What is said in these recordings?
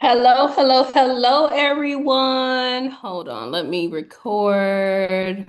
Hello, hello, hello, everyone. Hold on, let me record.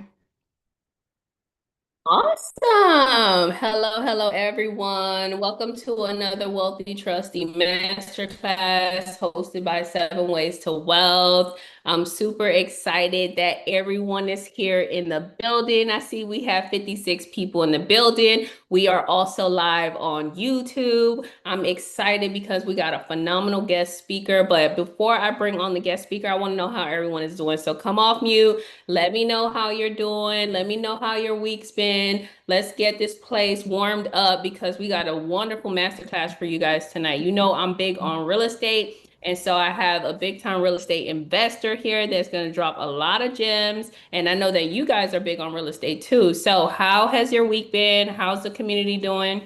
Awesome. Hello, hello, everyone. Welcome to another Wealthy Trusty Masterclass hosted by Seven Ways to Wealth. I'm super excited that everyone is here in the building. I see we have 56 people in the building. We are also live on YouTube. I'm excited because we got a phenomenal guest speaker. But before I bring on the guest speaker, I want to know how everyone is doing. So come off mute. Let me know how you're doing. Let me know how your week's been. Let's get this place warmed up because we got a wonderful masterclass for you guys tonight. You know, I'm big on real estate. And so I have a big time real estate investor here that's going to drop a lot of gems. And I know that you guys are big on real estate too. So how has your week been? How's the community doing?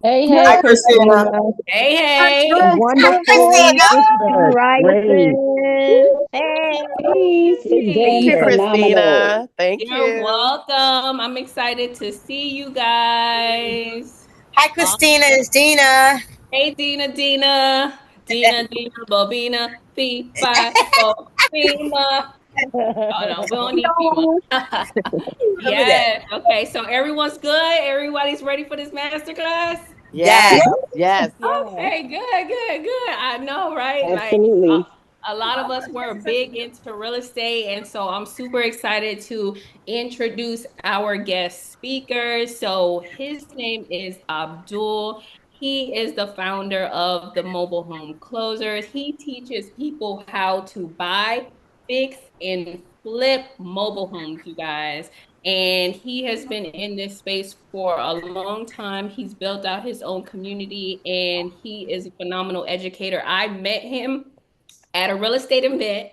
Hey, Hi, hey, Christina. Christina. Hey, Hi, hey. Wonderful. Christina. Good. Great. Rising. Hey. Peace is Thank doing you, Hey. phenomenal. Christina. Thank You're you. welcome. I'm excited to see you guys. Hi, Awesome. Christina. It's Dina. Hey, Dina, Bobina, Fee, Fi, Fo, Fema. Oh, no, we don't need Hello. FEMA. Remember that. Yes. Okay, so everyone's good. Everybody's ready for this masterclass? Yes. Yes, Yes. yes. Okay, good, good, good. I know, right? Like Absolutely. a lot of us were big into real estate, and so I'm super excited to introduce our guest speaker. So his name is Abdul. He is the founder of the Mobile Home Closers. He teaches people how to buy, fix, and flip mobile homes, you guys. And he has been in this space for a long time. He's built out his own community and he is a phenomenal educator. I met him at a real estate event.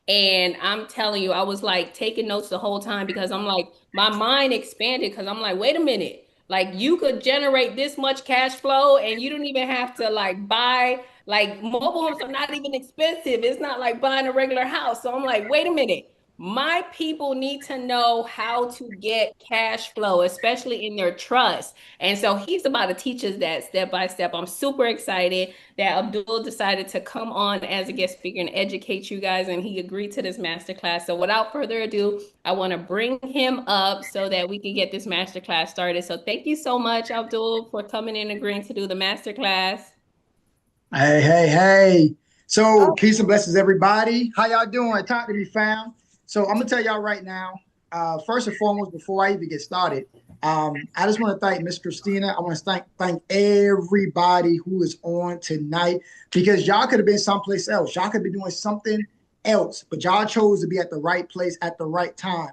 And I'm telling you, I was like taking notes the whole time because I'm like, my mind expanded because I'm like, wait a minute. Like you could generate this much cash flow and you don't even have to like buy, like mobile homes are not even expensive. It's not like buying a regular house. So I'm like, wait a minute. My people need to know how to get cash flow, especially in their trust. And so he's about to teach us that step by step. I'm super excited that Abdul decided to come on as a guest speaker and educate you guys, and he agreed to this masterclass. So without further ado, I want to bring him up so that we can get this masterclass started. So thank you so much, Abdul, for coming in and agreeing to do the masterclass. Hey, hey, hey. So, Oh, peace and blessings, everybody. How y'all doing? Time to be found. So, I'm going to tell y'all right now, first and foremost, before I even get started, I just want to thank Miss Christina. I want to thank everybody who is on tonight because y'all could have been someplace else. Y'all could be doing something else, but y'all chose to be at the right place at the right time.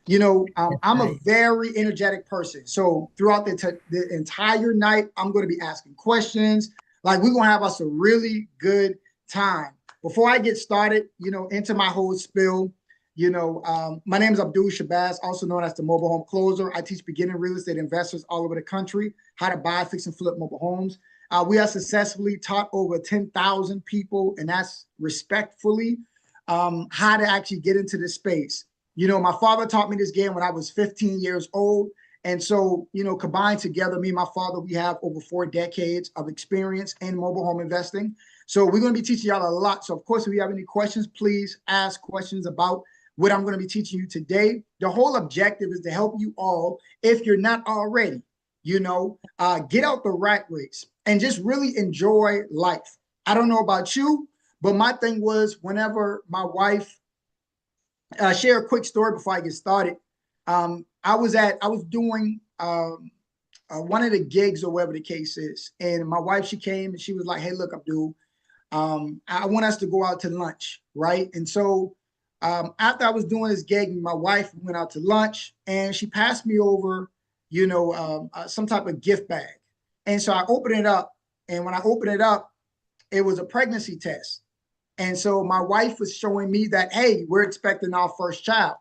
I'm a very energetic person. So, throughout the entire night, I'm going to be asking questions. Like we're gonna have us a really good time. Before I get started, into my whole spill, my name is Abdul Shabazz, also known as the Mobile Home Closer. I teach beginning real estate investors all over the country how to buy, fix, and flip mobile homes. We have successfully taught over 10,000 people, and that's respectfully how to actually get into this space. My father taught me this game when I was 15 years old. And so, combined together, me and my father, we have over 4 decades of experience in mobile home investing. So we're going to be teaching y'all a lot. So of course, if you have any questions, please ask questions about what I'm going to be teaching you today. The whole objective is to help you all, if you're not already, get out the rat race and just really enjoy life. I don't know about you, but my thing was whenever my wife, share a quick story before I get started. I was doing one of the gigs or whatever the case is, and my wife, she came and she was like, "Hey, look, Abdul, I want us to go out to lunch, right?" And so after I was doing this gig, my wife went out to lunch, and she passed me over, some type of gift bag, and so I opened it up, and when I opened it up, it was a pregnancy test. And so my wife was showing me that, hey, we're expecting our first child.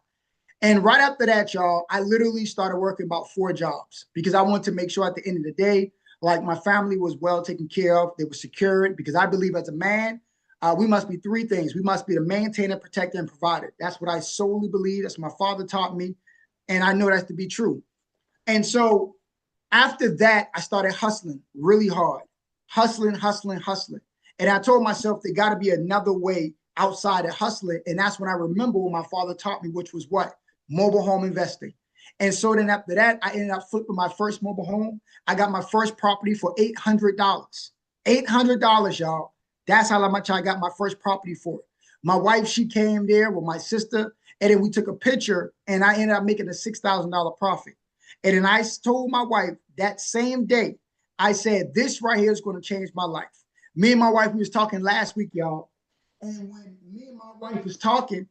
And right after that, y'all, I literally started working about 4 jobs because I wanted to make sure at the end of the day, like my family was well taken care of, they were secured. Because I believe as a man, we must be 3 things. We must be the maintainer, protector, and provider. That's what I solely believe. That's what my father taught me. And I know that's to be true. And so after that, I started hustling really hard, hustling. And I told myself there got to be another way outside of hustling. And that's when I remember what my father taught me, which was what? Mobile home investing. And so then after that, I ended up flipping my first mobile home. I got my first property for $800. $800, y'all. That's how much I got my first property for. My wife, she came there with my sister, and then we took a picture, and I ended up making a $6,000 profit. And then I told my wife that same day, I said, this right here is going to change my life. Me and my wife, we was talking last week, y'all. And when me and my wife was talking,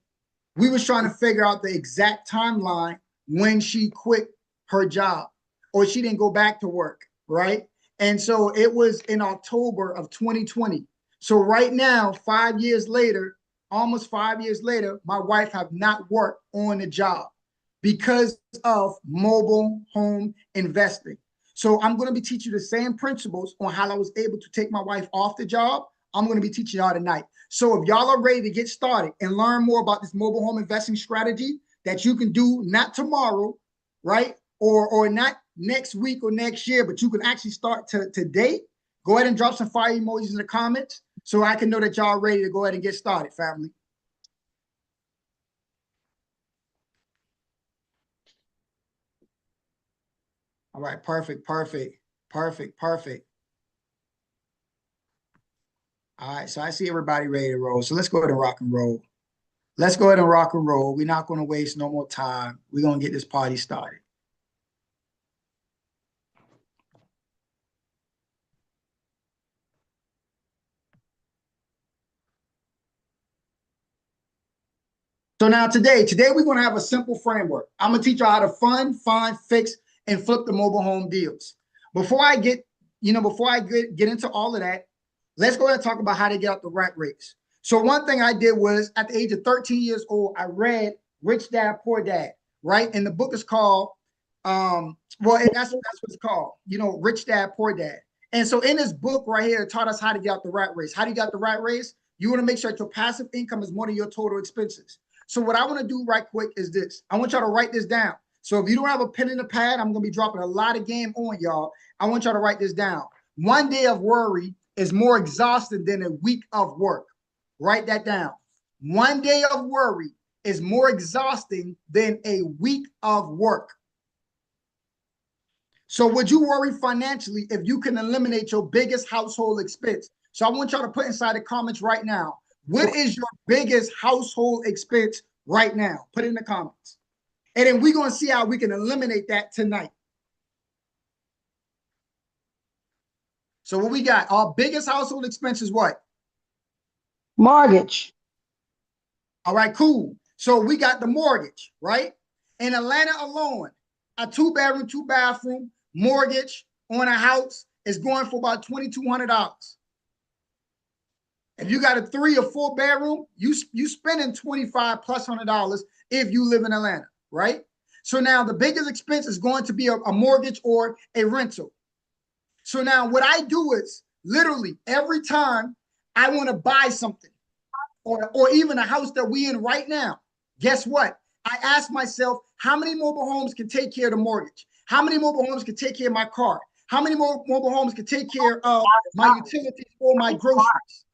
we was trying to figure out the exact timeline when she quit her job or she didn't go back to work, right? And so it was in October of 2020. So right now, 5 years later, almost 5 years later, my wife have not worked on the job because of mobile home investing. So I'm going to be teaching you the same principles on how I was able to take my wife off the job. I'm going to be teaching y'all tonight. So if y'all are ready to get started and learn more about this mobile home investing strategy that you can do not tomorrow, right? Or not next week or next year, but you can actually start today, go ahead and drop some fire emojis in the comments so I can know that y'all are ready to go ahead and get started, family. All right, perfect. All right, so I see everybody ready to roll. So let's go ahead and rock and roll. Let's go ahead and rock and roll. We're not going to waste no more time. We're going to get this party started. So now today we're going to have a simple framework. I'm going to teach you how to fund, find, fix, and flip the mobile home deals. Before I get into all of that, let's go ahead and talk about how to get out the rat race. So one thing I did was at the age of 13 years old, I read Rich Dad, Poor Dad, right? And the book is called, that's what it's called, Rich Dad, Poor Dad. And so in this book right here, it taught us how to get out the rat race. How do you get out the rat race? You want to make sure that your passive income is more than your total expenses. So what I want to do right quick is this. I want y'all to write this down. So if you don't have a pen and a pad, I'm going to be dropping a lot of game on y'all. I want y'all to write this down. One day of worry is more exhausting than a week of work. Write that down. One day of worry is more exhausting than a week of work. So would you worry financially if you can eliminate your biggest household expense? So I want y'all to put inside the comments right now. What is your biggest household expense right now? Put it in the comments. And then we're going to see how we can eliminate that tonight. So what we got? Our biggest household expense is what? Mortgage. All right, cool. So we got the mortgage, right? In Atlanta alone, a 2-bedroom, 2-bathroom mortgage on a house is going for about $2,200. If you got a 3 or 4 bedroom, you spending $25 plus $100 if you live in Atlanta, right? So now the biggest expense is going to be a mortgage or a rental. So now what I do is literally every time I want to buy something or even a house that we in right now, guess what? I ask myself, how many mobile homes can take care of the mortgage? How many mobile homes can take care of my car? How many more mobile homes can take care of my utilities or my groceries?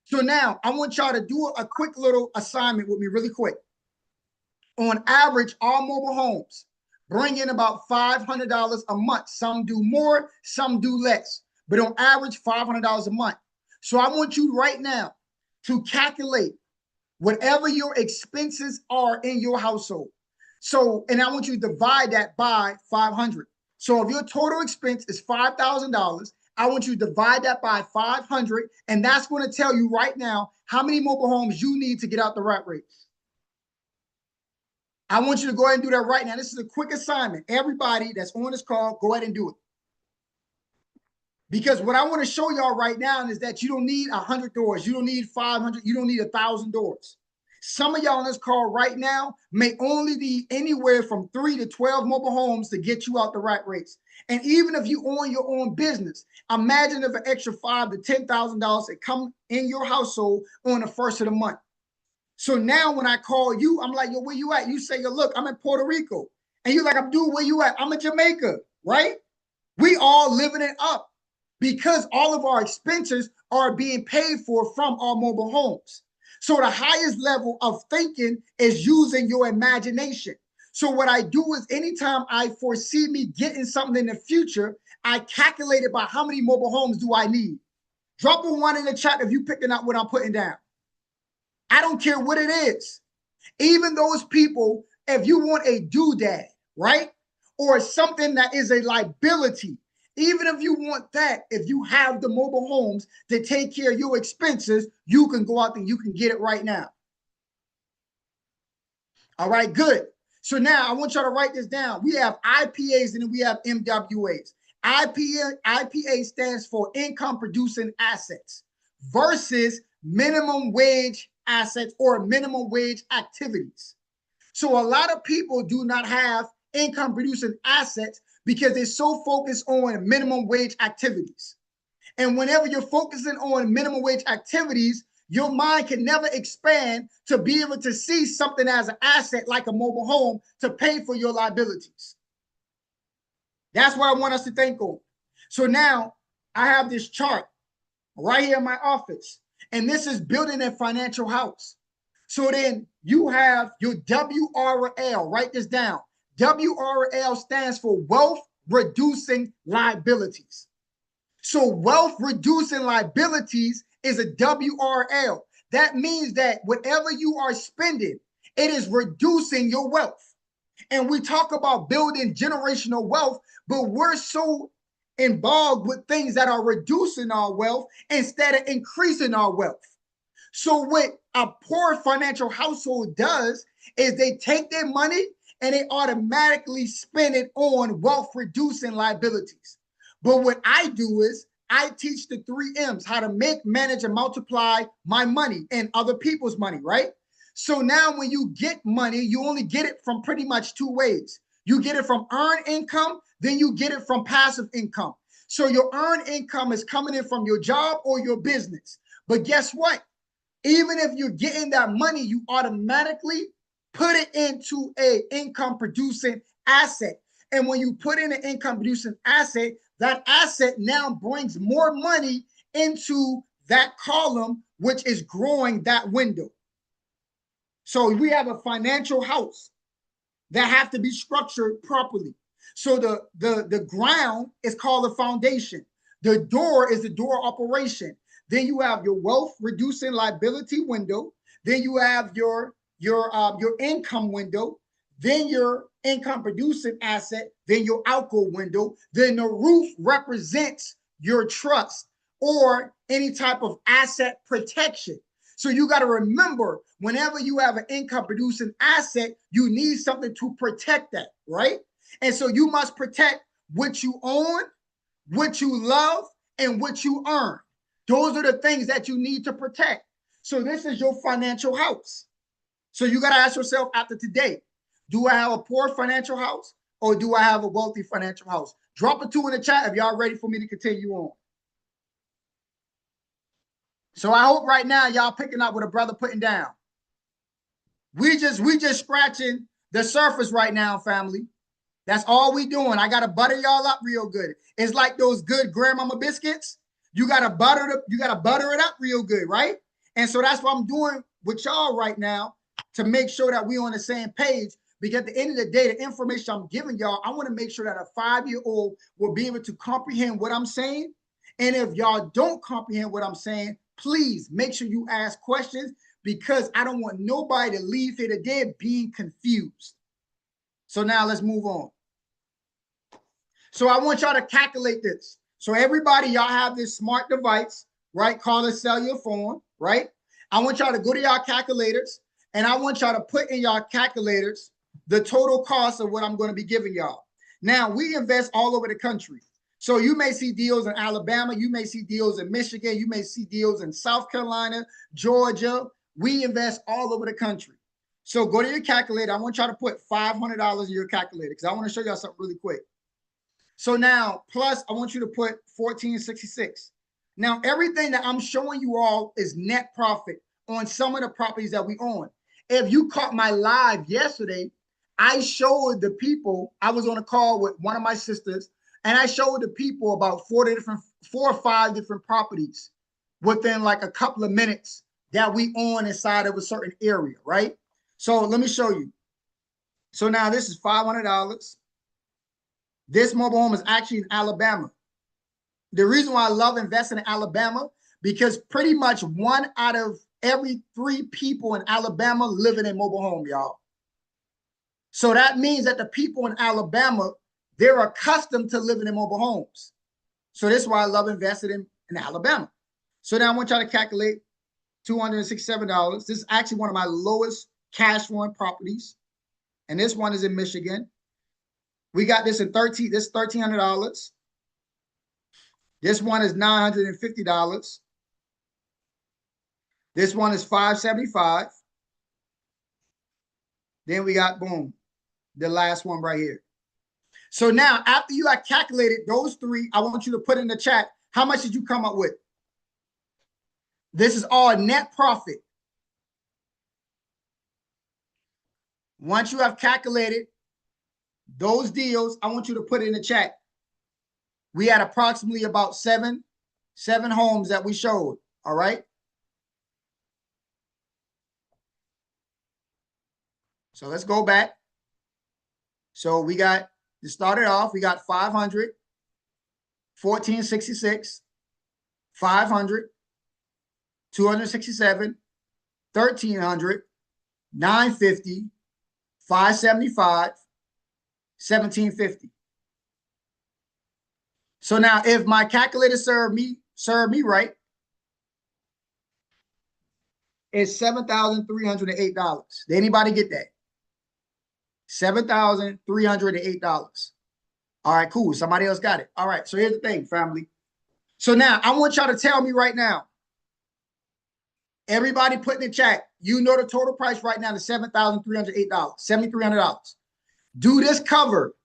So now I want y'all to do a quick little assignment with me really quick. On average, all mobile homes bring in about $500 a month. Some do more, some do less, but on average, $500 a month. So I want you right now to calculate whatever your expenses are in your household. So, and I want you to divide that by 500. So if your total expense is $5,000, I want you to divide that by 500, and that's going to tell you right now how many mobile homes you need to get out the rat race. I want you to go ahead and do that right now. This is a quick assignment. Everybody that's on this call, go ahead and do it. Because what I want to show y'all right now is that you don't need 100 doors. You don't need 500. You don't need 1,000 doors. Some of y'all on this call right now may only need anywhere from 3 to 12 mobile homes to get you out the rat race. And even if you own your own business, imagine if an extra $5,000 to $10,000 had come in your household on the first of the month. So now when I call you, I'm like, yo, where you at? You say, yo, look, I'm in Puerto Rico. And you're like, Abdul, where you at? I'm in Jamaica, right? We all living it up. because all of our expenses are being paid for from our mobile homes. So the highest level of thinking is using your imagination. So what I do is anytime I foresee me getting something in the future, I calculate it by how many mobile homes do I need. Drop a 1 in the chat if you picking up what I'm putting down. I don't care what it is. Even those people, if you want a doodad, right? Or something that is a liability, even if you want that, if you have the mobile homes to take care of your expenses, you can go out there and you can get it right now. All right, good. So now I want y'all to write this down. We have IPAs and then we have MWAs. IPA stands for income producing assets versus minimum wage assets or minimum wage activities. So a lot of people do not have income producing assets because they're so focused on minimum wage activities. And whenever you're focusing on minimum wage activities, your mind can never expand to be able to see something as an asset like a mobile home to pay for your liabilities. That's what I want us to think on. So now I have this chart right here in my office, and this is building a financial house. So then you have your WRL, write this down. WRL stands for wealth reducing liabilities. So wealth reducing liabilities is a WRL. That means that whatever you are spending, it is reducing your wealth. And we talk about building generational wealth, but we're so involved with things that are reducing our wealth instead of increasing our wealth. So what a poor financial household does is they take their money and they automatically spend it on wealth reducing liabilities. But what I do is I teach the 3 M's, how to make, manage, and multiply my money and other people's money, right? So now when you get money, you only get it from pretty much 2 ways. You get it from earned income, then you get it from passive income. So your earned income is coming in from your job or your business. But guess what? Even if you're getting that money, you automatically put it into a income producing asset. And when you put in an income producing asset, that asset now brings more money into that column, which is growing that window. So we have a financial house that have to be structured properly. So the ground is called the foundation. The door is the door operation. Then you have your wealth reducing liability window. Then you have your income window. Then your income producing asset. Then your outgo window. Then the roof represents your trust or any type of asset protection. So you got to remember, whenever you have an income producing asset, you need something to protect that, right? And so you must protect what you own, what you love, and what you earn. Those are the things that you need to protect. So this is your financial house. So you got to ask yourself after today, do I have a poor financial house or do I have a wealthy financial house? Drop a 2 in the chat if y'all ready for me to continue on. So I hope right now y'all picking up what a brother putting down. We just scratching the surface right now, family. That's all we doing. I gotta butter y'all up real good. It's like those good grandmama biscuits. You gotta butter it up real good, right? And so that's what I'm doing with y'all right now to make sure that we on the same page. Because at the end of the day, the information I'm giving y'all, I want to make sure that a 5-year-old will be able to comprehend what I'm saying. And if y'all don't comprehend what I'm saying, please make sure you ask questions, because I don't want nobody to leave here today being confused. So now let's move on. So I want y'all to calculate this. So everybody, y'all have this smart device, right? Called a cellular phone, right? I want y'all to go to y'all calculators, and I want y'all to put in y'all calculators the total cost of what I'm going to be giving y'all. Now, we invest all over the country. So you may see deals in Alabama, you may see deals in Michigan, you may see deals in South Carolina, Georgia. We invest all over the country. So go to your calculator. I want y'all to put $500 in your calculator because I want to show y'all something really quick. So now, plus I want you to put 1466. Now, everything that I'm showing you all is net profit on some of the properties that we own. If you caught my live yesterday, I showed the people, I was on a call with one of my sisters, and I showed the people about 4 or 5 different properties within like a couple of minutes that we own inside of a certain area, right? So let me show you. So now this is $500. This mobile home is actually in Alabama. The reason why I love investing in Alabama, because pretty much 1 out of every 3 people in Alabama live in a mobile home, y'all. So that means that the people in Alabama, they're accustomed to living in mobile homes. So this is why I love investing in Alabama. So now I want y'all to calculate $267. This is actually one of my lowest cash flowing properties. And this one is in Michigan. We got this in this is $1,300. This one is $950. This one is $575. Then we got, boom, the last one right here. So now, after you like calculated those 3, I want you to put in the chat, how much did you come up with? This is all net profit. Once you have calculated those deals, I want you to put it in the chat. We had approximately about seven homes that we showed, all right? So let's go back. So we got, to start it off, we got 500, 1466, 500, 267, 1300, 950, 575, 1750. So now if my calculator served me right, it's $7,308. Did anybody get that? $7,308. All right, cool. Somebody else got it. All right. So here's the thing, family. So now I want y'all to tell me right now. Everybody put in the chat, you know the total price right now is $7,308, $7,300. Do this cover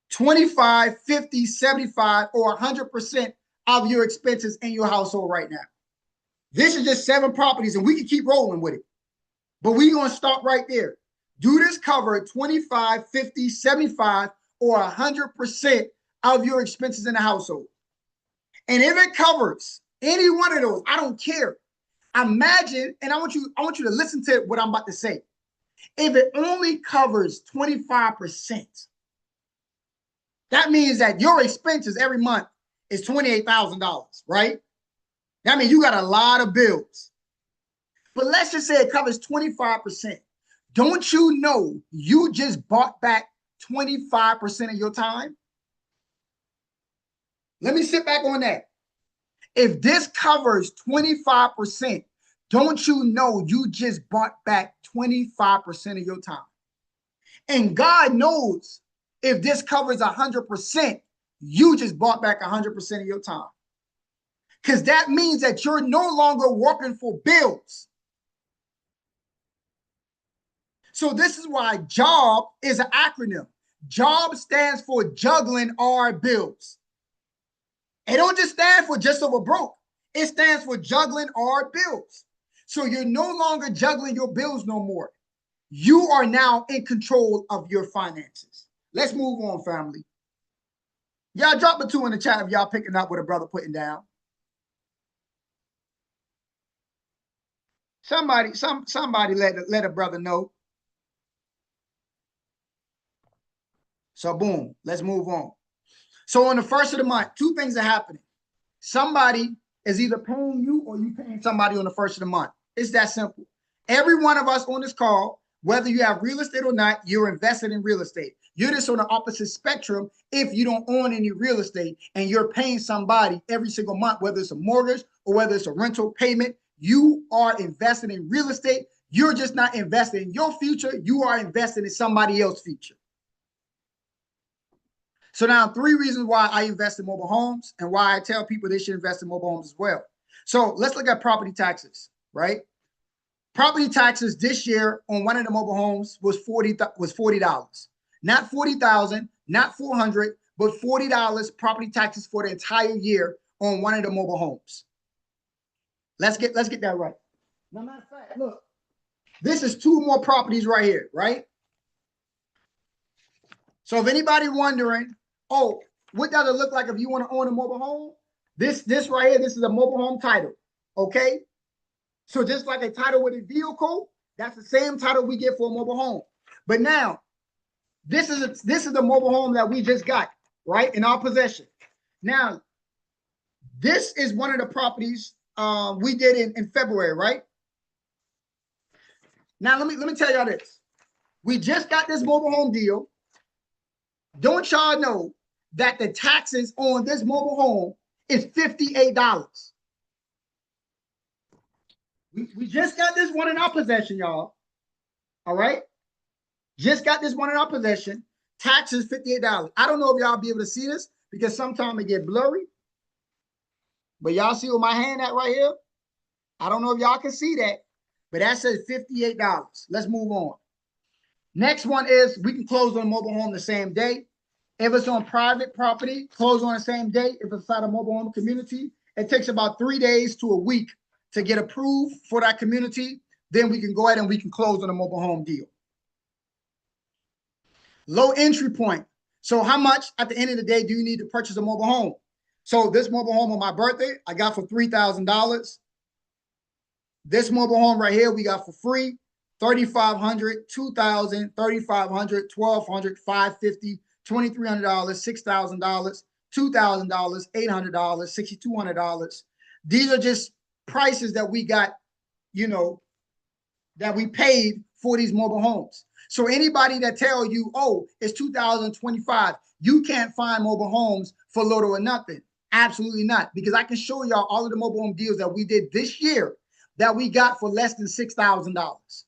25, 50, 75, or 100% of your expenses in your household right now? This is just 7 properties, and we can keep rolling with it. But we're going to stop right there. Do this cover 25, 50, 75, or 100% of your expenses in the household? And if it covers any one of those, I don't care. Imagine, and I want you to listen to what I'm about to say. If it only covers 25%, that means that your expenses every month is $28,000, right? That means you got a lot of bills. But let's just say it covers 25%. Don't you know you just bought back 25% of your time? Let me sit back on that. If this covers 25%, don't you know you just bought back 25% of your time? And God knows if this covers 100%, you just bought back 100% of your time. Because that means that you're no longer working for bills. So this is why JOB is an acronym. JOB stands for juggling our bills. It don't just stand for just over broke. It stands for juggling our bills. So you're no longer juggling your bills no more. You are now in control of your finances. Let's move on, family. Y'all drop a 2 in the chat if y'all picking up what a brother putting down. Somebody let a brother know. So boom, let's move on. So on the first of the month, 2 things are happening. Somebody is either paying you or you paying somebody on the first of the month. It's that simple. Every one of us on this call, whether you have real estate or not, you're invested in real estate. You're just on the opposite spectrum if you don't own any real estate and you're paying somebody every single month, whether it's a mortgage or whether it's a rental payment. You are invested in real estate. You're just not invested in your future. You are invested in somebody else's future. So now 3 reasons why I invest in mobile homes and why I tell people they should invest in mobile homes as well. So let's look at property taxes, right? Property taxes this year on one of the mobile homes was $40. Not $40,000, not $400, but $40 property taxes for the entire year on one of the mobile homes. Let's get that right. Now, matter of fact, look, this is 2 more properties right here, right? So if anybody wondering, oh, what does it look like if you want to own a mobile home? This right here, this is a mobile home title. Okay. So just like a title with a vehicle, that's the same title we get for a mobile home. But now, this is the mobile home that we just got, right, in our possession. Now, this is one of the properties we did in February, right? Now, let me tell y'all this. We just got this mobile home deal. Don't y'all know that the taxes on this mobile home is $58? We just got this one in our possession, y'all. All right? Just got this one in our possession. Taxes $58. I don't know if y'all be able to see this because sometimes it get blurry. But y'all see where my hand at right here? I don't know if y'all can see that, but that says $58. Let's move on. Next one is we can close on a mobile home the same day. If it's on private property, close on the same day. If it's inside a mobile home community, it takes about 3 days to a week to get approved for that community. Then we can go ahead and we can close on a mobile home deal. Low entry point. So how much at the end of the day do you need to purchase a mobile home? So this mobile home on my birthday, I got for $3,000. This mobile home right here, we got for free, $3,500, $2,000, $3,500, $1,200, $550, $2,300, $6,000, $2,000, $800, $6,200. These are just prices that we got, you know, that we paid for these mobile homes. So anybody that tell you, oh, it's 2025, you can't find mobile homes for little or nothing. Absolutely not, because I can show y'all all of the mobile home deals that we did this year that we got for less than $6,000.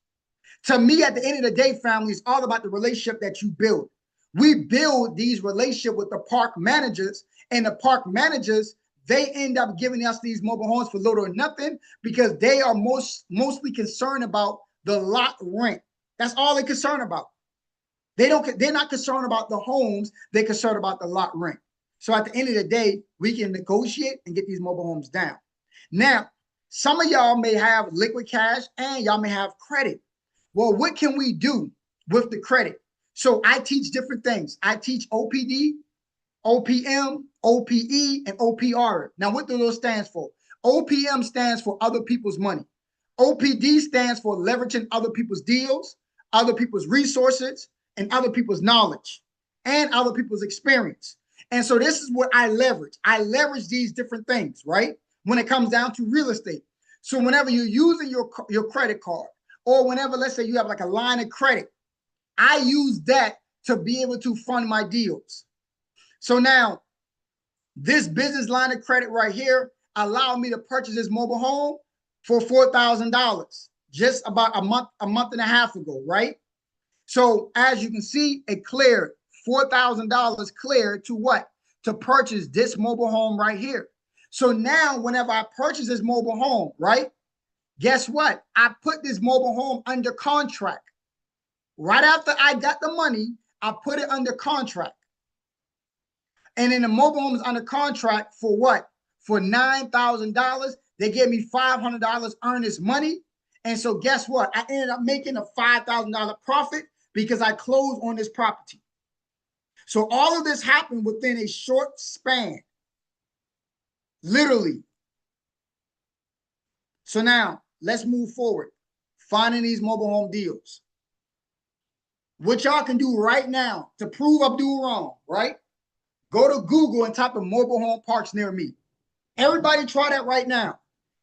To me, at the end of the day, family, it's all about the relationship that you build. We build these relationships with the park managers, and the park managers, they end up giving us these mobile homes for little or nothing because they are mostly concerned about the lot rent. That's all they're concerned about. They're not concerned about the homes, they're concerned about the lot rent. So at the end of the day, we can negotiate and get these mobile homes down. Now, some of y'all may have liquid cash and y'all may have credit. Well, what can we do with the credit? So I teach different things. I teach OPD, OPM, OPE, and OPR. Now, what do those stand for? OPM stands for other people's money. OPD stands for leveraging other people's deals, other people's resources, and other people's knowledge, and other people's experience. And so this is what I leverage. I leverage these different things, right? When it comes down to real estate. So whenever you're using your credit card, or whenever, let's say you have like a line of credit, I use that to be able to fund my deals. So now, this business line of credit right here allowed me to purchase this mobile home for $4,000 just about a month and a half ago, right? So as you can see, it cleared $4,000 cleared to what? To purchase this mobile home right here. So now whenever I purchase this mobile home, right? Guess what? I put this mobile home under contract. Right after I got the money, I put it under contract. And then the mobile home is under contract for what? For $9,000. They gave me $500 earnest money. And so guess what? I ended up making a $5,000 profit because I closed on this property. So all of this happened within a short span, literally. So now let's move forward, finding these mobile home deals. What y'all can do right now to prove Abdul wrong, right? Go to Google and type in mobile home parks near me. Everybody try that right now,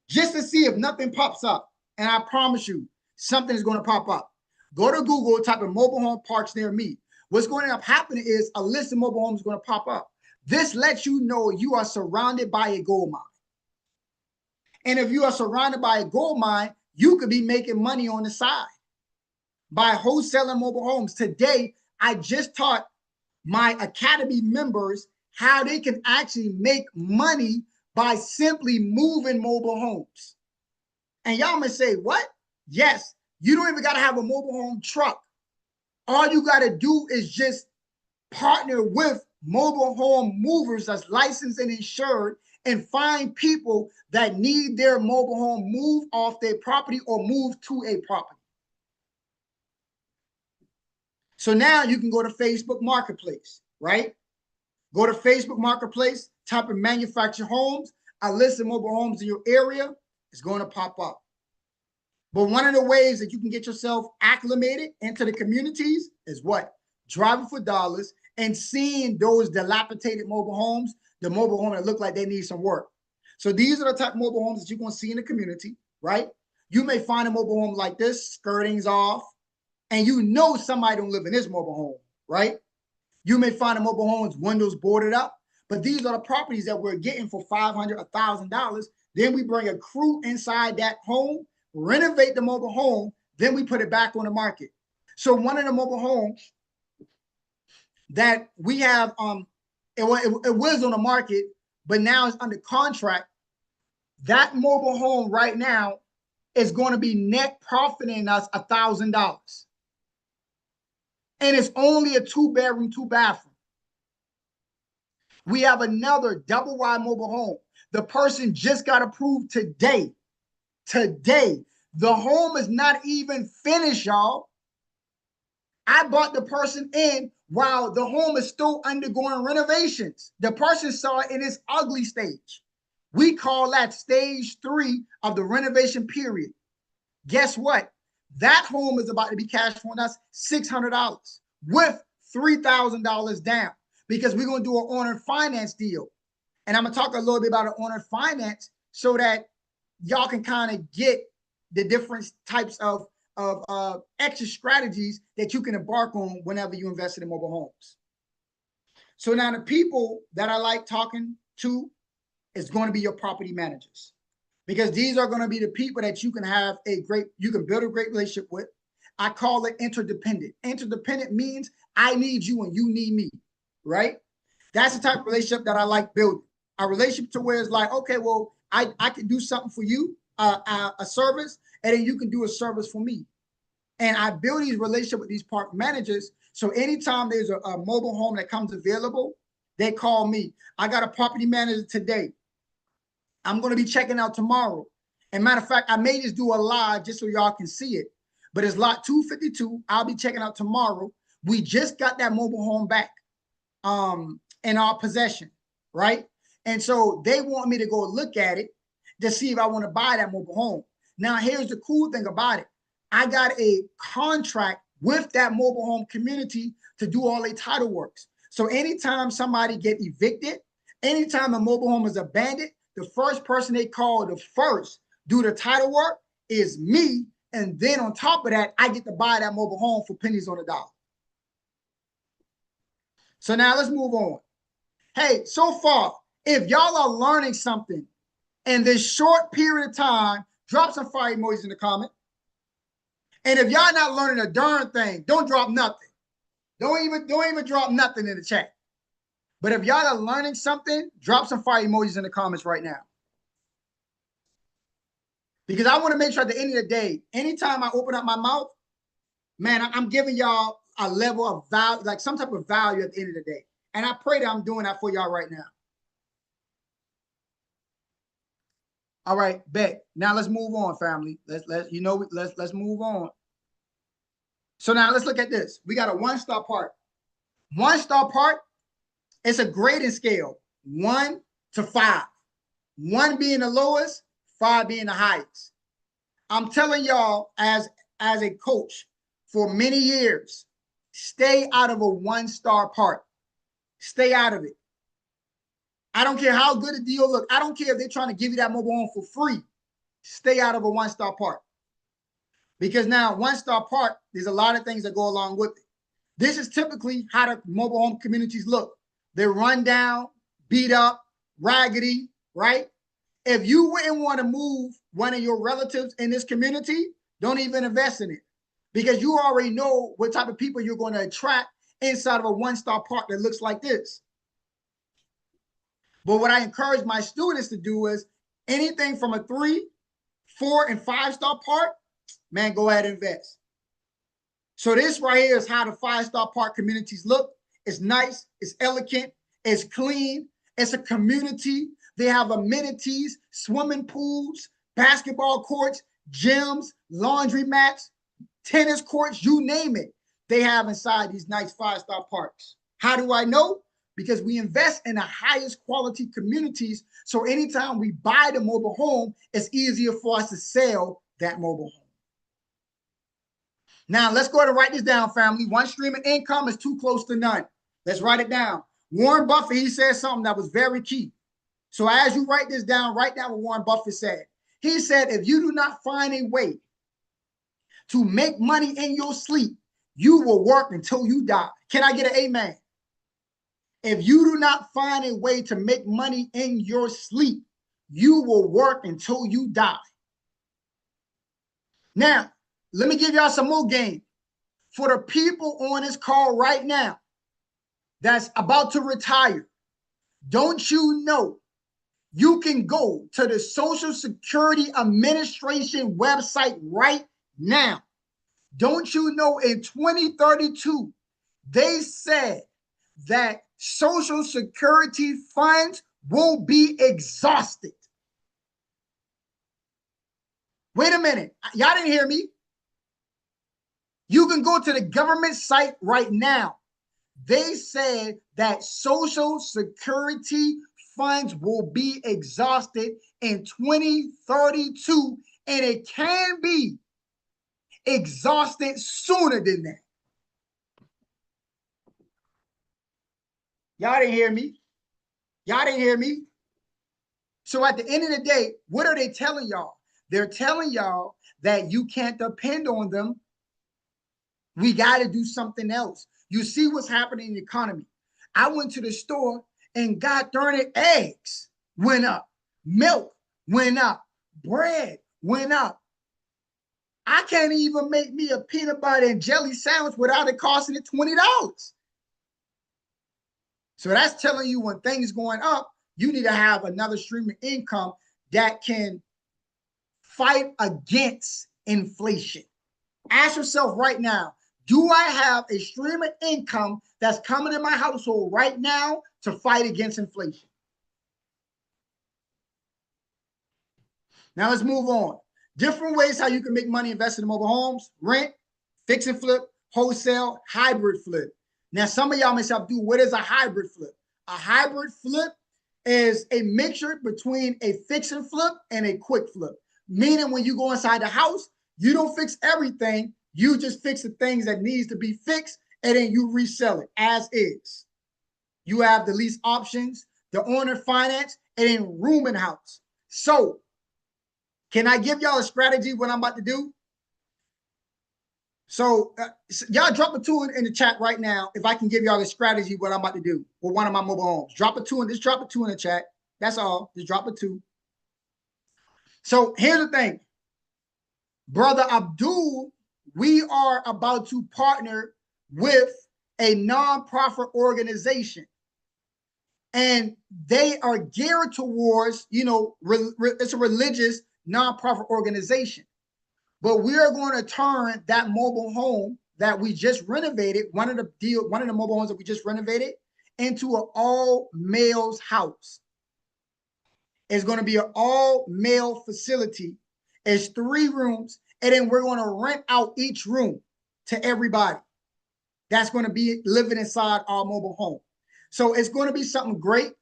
just to see if nothing pops up. And I promise you, something is going to pop up. Go to Google, type in mobile home parks near me. What's going to end up happening is a list of mobile homes is going to pop up. This lets you know you are surrounded by a gold mine. And if you are surrounded by a gold mine, you could be making money on the side by wholesaling mobile homes. Today, I just taught my Academy members how they can actually make money by simply moving mobile homes. And y'all may say, what? Yes, you don't even got to have a mobile home truck. All you got to do is just partner with mobile home movers that's licensed and insured and find people that need their mobile home moved off their property or moved to a property. So now you can go to Facebook Marketplace, right? Go to Facebook Marketplace, type in manufactured homes. A list of mobile homes in your area is going to pop up. But one of the ways that you can get yourself acclimated into the communities is what? Driving for dollars and seeing those dilapidated mobile homes, the mobile home that look like they need some work. So these are the type of mobile homes that you're going to see in the community, right? You may find a mobile home like this, skirting's off, and you know somebody don't live in this mobile home, right? You may find a mobile home's windows boarded up, but these are the properties that we're getting for $500, $1,000. Then we bring a crew inside that home, renovate the mobile home, then we put it back on the market. So one of the mobile homes that we have, it was on the market, but now it's under contract. That mobile home right now is going to be net profiting us $1,000. And it's only a 2-bedroom, 2-bathroom. We have another double wide mobile home. The person just got approved today. Today. The home is not even finished, y'all. I bought the person in while the home is still undergoing renovations. The person saw it in its ugly stage. We call that stage 3 of the renovation period. Guess what? That home is about to be cash flowing us $600 with $3,000 down, because we're going to do an owner finance deal. And I'm going to talk a little bit about an owner finance so that y'all can kind of get the different types of extra strategies that you can embark on whenever you invest in mobile homes. So now the people that I like talking to is going to be your property managers, because these are going to be the people that you can have you can build a great relationship with. I call it interdependent. Interdependent means I need you and you need me, right? That's the type of relationship that I like building. A relationship to where it's like, okay, well, I can do something for you, a service, and then you can do a service for me. And I build these relationships with these park managers. So anytime there's a mobile home that comes available, they call me. I got a property manager today. I'm going to be checking out tomorrow. And matter of fact, I may just do a live just so y'all can see it. But it's lot 252. I'll be checking out tomorrow. We just got that mobile home back in our possession, right? And so they want me to go look at it to see if I want to buy that mobile home. Now, here's the cool thing about it. I got a contract with that mobile home community to do all their title works. So anytime somebody get evicted, anytime a mobile home is abandoned, the first person they call to first do the title work is me. And then on top of that, I get to buy that mobile home for pennies on the dollar. So now let's move on. Hey, so far, if y'all are learning something in this short period of time, drop some fire emojis in the comment. And if y'all not learning a darn thing, don't drop nothing. Don't even drop nothing in the chat. But if y'all are learning something, drop some fire emojis in the comments right now. Because I want to make sure at the end of the day, anytime I open up my mouth, man, I'm giving y'all a level of value, like some type of value at the end of the day. And I pray that I'm doing that for y'all right now. All right, bet. Now let's move on, family. Let's move on. So now let's look at this. We got a 1-star park. 1-star park, it's a grading scale, 1 to 5. 1 being the lowest, 5 being the highest. I'm telling y'all as a coach for many years, stay out of a 1-star park. Stay out of it. I don't care how good a deal look. I don't care if they're trying to give you that mobile home for free. Stay out of a 1-star park. Because now 1-star park, there's a lot of things that go along with it. This is typically how the mobile home communities look. They're run down, beat up, raggedy, right? If you wouldn't want to move one of your relatives in this community, don't even invest in it, because you already know what type of people you're going to attract inside of a 1-star park that looks like this. But what I encourage my students to do is anything from a 3, 4, and 5-star park, man, go ahead and invest. So this right here is how the 5-star park communities look. It's nice, it's elegant, it's clean, it's a community. They have amenities, swimming pools, basketball courts, gyms, laundry mats, tennis courts, you name it. They have inside these nice 5-star parks. How do I know? because we invest in the highest quality communities. So anytime we buy the mobile home, it's easier for us to sell that mobile home. Now, let's go ahead and write this down, family. One stream of income is too close to none. Let's write it down. Warren Buffett, he said something that was very key. So as you write this down, write down what Warren Buffett said. He said, if you do not find a way to make money in your sleep, you will work until you die. Can I get an amen? If you do not find a way to make money in your sleep, you will work until you die. Now, let me give y'all some more game. For the people on this call right now that's about to retire, don't you know you can go to the Social Security Administration website right now? Don't you know in 2032, they said that Social Security funds will be exhausted. Wait a minute. Y'all didn't hear me. You can go to the government site right now. They said that Social Security funds will be exhausted in 2032, and it can be exhausted sooner than that. Y'all didn't hear me. Y'all didn't hear me. So at the end of the day, what are they telling y'all? They're telling y'all that you can't depend on them. We got to do something else. You see what's happening in the economy. I went to the store and God darn it, eggs went up. Milk went up. Bread went up. I can't even make me a peanut butter and jelly sandwich without it costing it $20. So that's telling you when things going up, you need to have another stream of income that can fight against inflation. Ask yourself right now, do I have a stream of income that's coming in my household right now to fight against inflation? Now let's move on. Different ways how you can make money investing in mobile homes: rent, fix and flip, wholesale, hybrid flip. Now, some of y'all may say, Abdul, what is a hybrid flip? A hybrid flip is a mixture between a fix and flip and a quick flip. Meaning when you go inside the house, you don't fix everything. You just fix the things that needs to be fixed, and then you resell it as is. You have the lease options, the owner finance, and then room and house. So can I give y'all a strategy what I'm about to do? So y'all drop a 2 in the chat right now if I can give y'all a strategy what I'm about to do with one of my mobile homes. Drop a 2 and just drop a 2 in the chat. That's all. Just drop a 2. So here's the thing. Brother Abdul, we are about to partner with a nonprofit organization. And they are geared towards, it's a religious nonprofit organization. But we are going to turn that mobile home that we just renovated, one of the mobile homes that we just renovated, into an all-males house. It's going to be an all-male facility. It's 3 rooms, and then we're going to rent out each room to everybody that's going to be living inside our mobile home. So it's going to be something great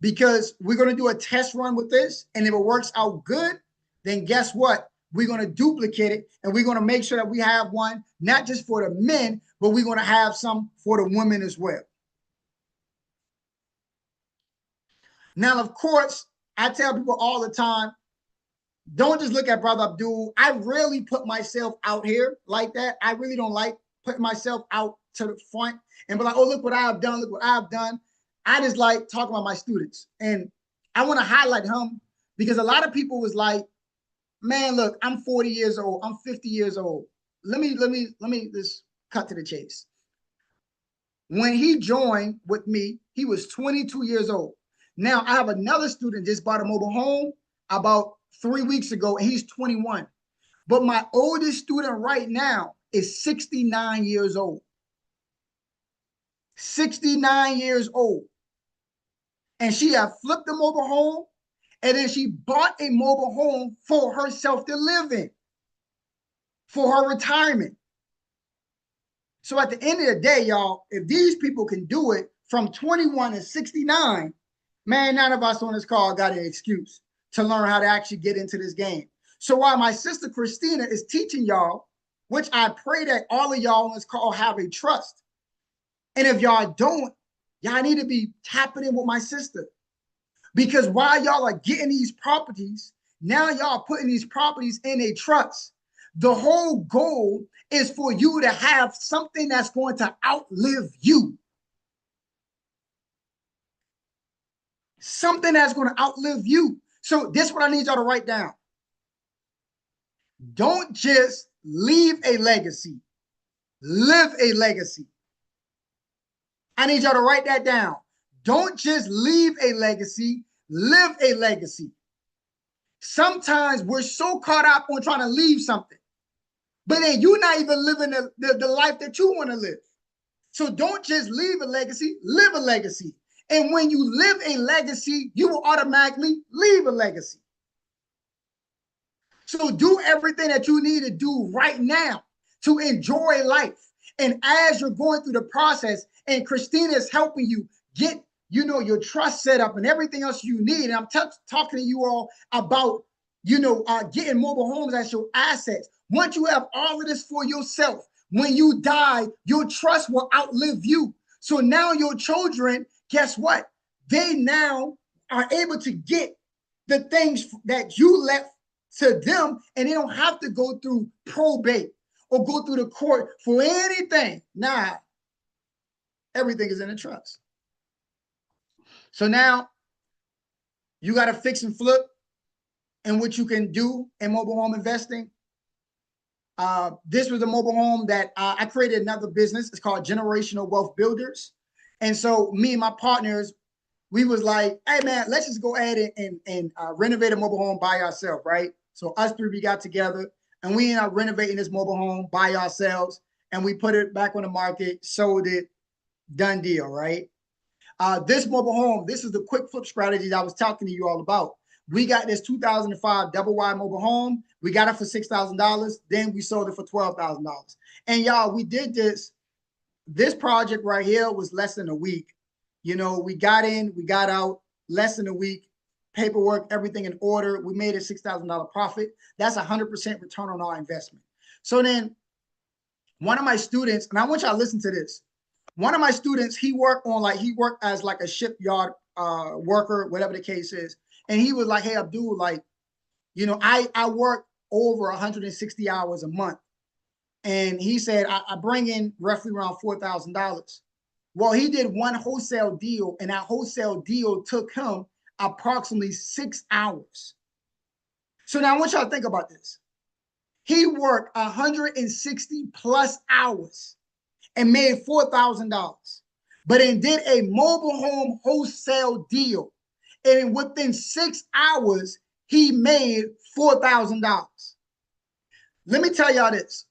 because we're going to do a test run with this, and if it works out good, then guess what? We're going to duplicate it, and we're going to make sure that we have one, not just for the men, but we're going to have some for the women as well. Now, of course, I tell people all the time, don't just look at Brother Abdul. I rarely put myself out here like that. I really don't like putting myself out to the front and be like, oh, look what I've done. Look what I've done. I just like talking about my students. And I want to highlight him because a lot of people was like, man, look, I'm 40 years old. I'm 50 years old. Let me just cut to the chase. When he joined with me, he was 22 years old. Now I have another student just bought a mobile home about 3 weeks ago, and he's 21. But my oldest student right now is 69 years old. 69 years old. And she had flipped the mobile home, and then she bought a mobile home for herself to live in, for her retirement. So at the end of the day, y'all, if these people can do it from 21 to 69, man, none of us on this call got an excuse to learn how to actually get into this game. So while my sister Christina is teaching y'all, which I pray that all of y'all on this call have a trust. And if y'all don't, y'all need to be tapping in with my sister. Because while y'all are getting these properties, now y'all putting these properties in a trust. The whole goal is for you to have something that's going to outlive you. Something that's going to outlive you. So this is what I need y'all to write down. Don't just leave a legacy, live a legacy. I need y'all to write that down. Don't just leave a legacy, live a legacy. Sometimes we're so caught up on trying to leave something, but then you're not even living the life that you want to live. So don't just leave a legacy, live a legacy. And when you live a legacy, you will automatically leave a legacy. So do everything that you need to do right now to enjoy life. And as you're going through the process and Christina is helping you get, your trust set up and everything else you need. And I'm talking to you all about, getting mobile homes as your assets. Once you have all of this for yourself, when you die, your trust will outlive you. So now your children, guess what? They now are able to get the things that you left to them, and they don't have to go through probate or go through the court for anything. Nah, everything is in a trust. So now you got to fix and flip and what you can do in mobile home investing. This was a mobile home that I created another business. It's called Generational Wealth Builders. And so me and my partners, we was like, hey man, let's just go ahead and renovate a mobile home by ourselves, right? So us three, we got together and we ended up renovating this mobile home by ourselves, and we put it back on the market, sold it, done deal, right? This mobile home, this is the quick flip strategy that I was talking to you all about. We got this 2005 double wide mobile home. We got it for $6,000. Then we sold it for $12,000. And y'all, we did this. This project right here was less than a week. We got in, we got out, less than a week. Paperwork, everything in order. We made a $6,000 profit. That's 100% return on our investment. So then one of my students, and I want y'all to listen to this. One of my students, he worked as like a shipyard worker, whatever the case is. And he was like, hey, Abdul, I work over 160 hours a month. And he said, I bring in roughly around $4,000. Well, he did one wholesale deal, and that wholesale deal took him approximately 6 hours. So now I want y'all to think about this. He worked 160 plus hours and made $4,000, but then did a mobile home wholesale deal. And within 6 hours, he made $4,000. Let me tell y'all this.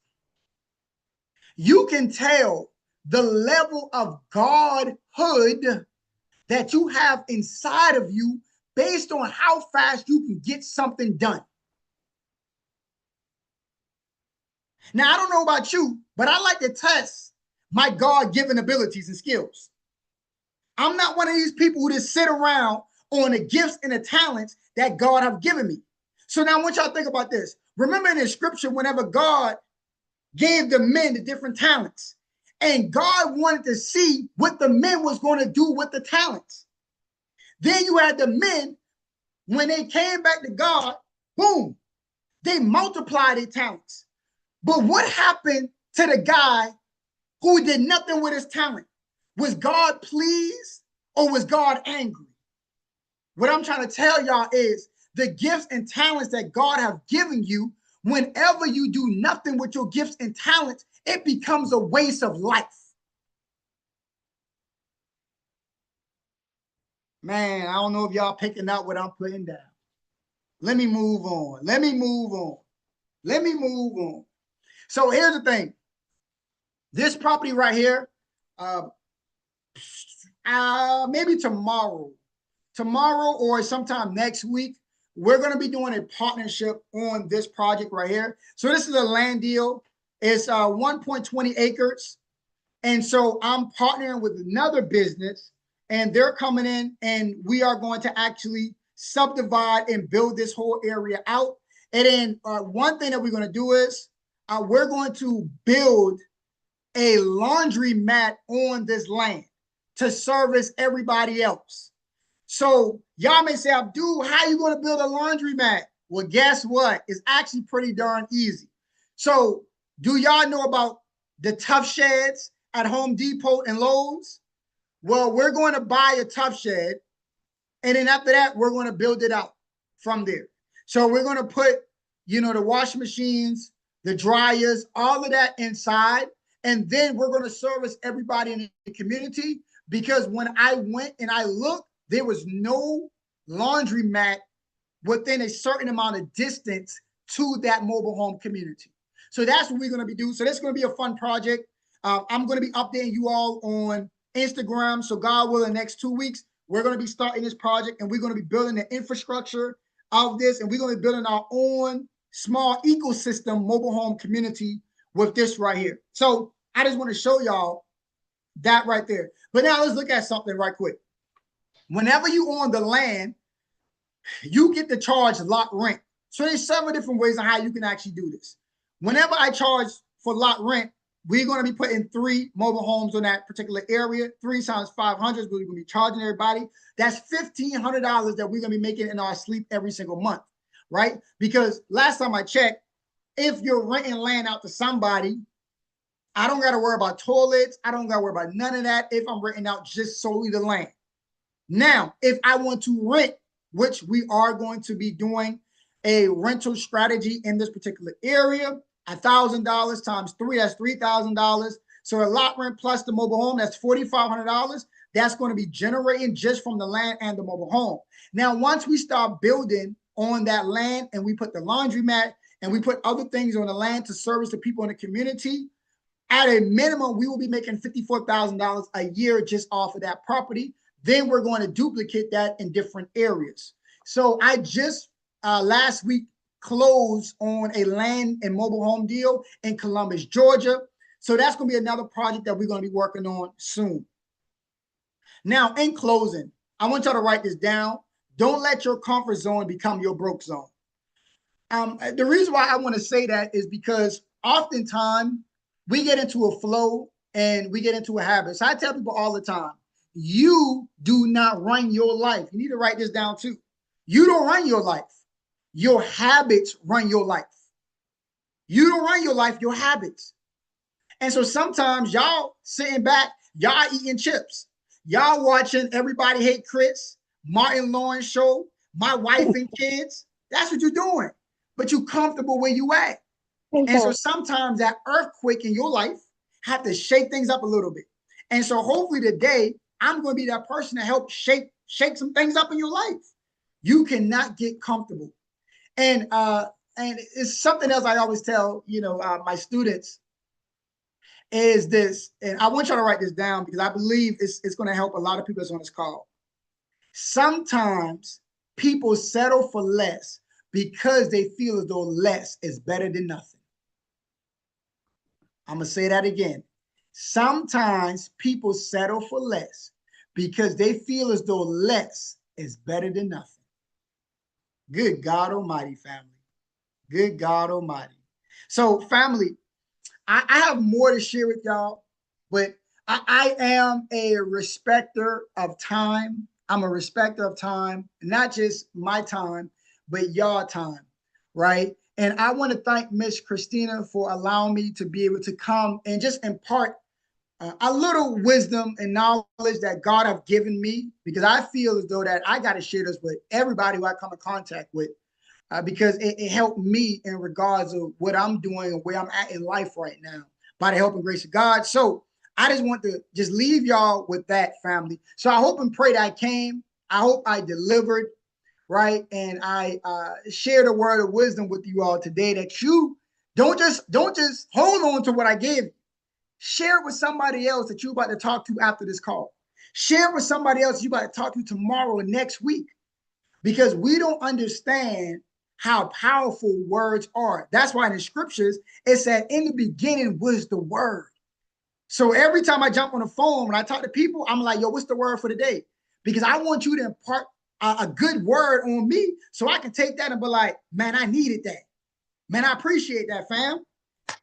You can tell the level of godhood that you have inside of you based on how fast you can get something done. Now, I don't know about you, but I like to test my God-given abilities and skills. I'm not one of these people who just sit around on the gifts and the talents that God have given me. So now I want y'all to think about this. Remember in the scripture, whenever God gave the men the different talents, and God wanted to see what the men was going to do with the talents. Then you had the men, when they came back to God, boom, they multiplied their talents. But what happened to the guy who did nothing with his talent? Was God pleased or was God angry? What I'm trying to tell y'all is the gifts and talents that God have given you, whenever you do nothing with your gifts and talents, it becomes a waste of life. Man, I don't know if y'all picking out what I'm putting down. Let me move on. Let me move on. Let me move on. So here's the thing. This property right here, maybe tomorrow or sometime next week, we're going to be doing a partnership on this project right here. So this is a land deal. It's 1.20 acres. And so I'm partnering with another business, and they're coming in, and we are going to actually subdivide and build this whole area out. And then one thing that we're going to do is we're going to build a laundry mat on this land to service everybody else. So y'all may say, Abdul, how are you going to build a laundry mat? Well, guess what? It's actually pretty darn easy. So do y'all know about the tough sheds at Home Depot and Lowe's? Well, we're going to buy a tough shed, and then after that, we're going to build it out from there. So we're going to put, you know, the washing machines, the dryers, all of that inside. And then we're going to service everybody in the community, because when I went and I looked, there was no laundromat within a certain amount of distance to that mobile home community. So that's what we're going to be doing. So that's going to be a fun project. I'm going to be updating you all on Instagram. So God will, in the next 2 weeks, we're going to be starting this project, and we're going to be building the infrastructure of this, and we're going to be building our own small ecosystem mobile home community with this right here. So I just want to show y'all that right there. But now let's look at something right quick. Whenever you own the land, you get to charge lot rent. So there's several different ways on how you can actually do this. Whenever I charge for lot rent, we're going to be putting 3 mobile homes on that particular area. 3 times 500, we're going to be charging everybody. That's $1,500 that we're going to be making in our sleep every single month, right? Because last time I checked, if you're renting land out to somebody, I don't got to worry about toilets. I don't got to worry about none of that if I'm renting out just solely the land. Now, if I want to rent, which we are going to be doing a rental strategy in this particular area, $1,000 times 3, that's $3,000. So a lot rent plus the mobile home, that's $4,500. That's going to be generating just from the land and the mobile home. Now, once we start building on that land and we put the laundromat and we put other things on the land to service the people in the community, at a minimum, we will be making $54,000 a year just off of that property. Then we're going to duplicate that in different areas. So I just last week closed on a land and mobile home deal in Columbus, Georgia. So that's going to be another project that we're going to be working on soon. Now, in closing, I want y'all to write this down. Don't let your comfort zone become your broke zone. The reason why I want to say that is because oftentimes we get into a flow and we get into a habit. So I tell people all the time, you do not run your life. You need to write this down too. You don't run your life. Your habits run your life. You don't run your life, your habits. And so sometimes y'all sitting back, y'all eating chips. Y'all watching Everybody Hate Chris, Martin Lawrence show, My Wife and Kids. That's what you're doing. But you're comfortable where you at. And so sometimes that earthquake in your life have to shake things up a little bit. And so hopefully today, I'm going to be that person to help shake some things up in your life. You cannot get comfortable. And it's something else I always tell, my students is this, and I want y'all to write this down because I believe it's going to help a lot of people that's on this call. Sometimes people settle for less because they feel as though less is better than nothing. I'm going to say that again. Sometimes people settle for less because they feel as though less is better than nothing. Good God Almighty, family. Good God Almighty. So, family, I have more to share with y'all, but I am a respecter of time. I'm a respecter of time, not just my time, but your time, right? And I want to thank Miss Christina for allowing me to be able to come and just impart a little wisdom and knowledge that God have given me, because I feel as though that I got to share this with everybody who I come in contact with, because it helped me in regards of what I'm doing and where I'm at in life right now by the help and grace of God. So I just want to just leave y'all with that, family. So I hope and pray that I came. I hope I delivered, right? And I shared a word of wisdom with you all today, that you don't just hold on to what I gave you. Share it with somebody else that you're about to talk to after this call. Share it with somebody else you're about to talk to tomorrow or next week, because we don't understand how powerful words are. That's why in the scriptures, it said, in the beginning was the word. So every time I jump on the phone, when I talk to people, I'm like, yo, what's the word for the day? Because I want you to impart a good word on me so I can take that and be like, man, I needed that. Man, I appreciate that, fam.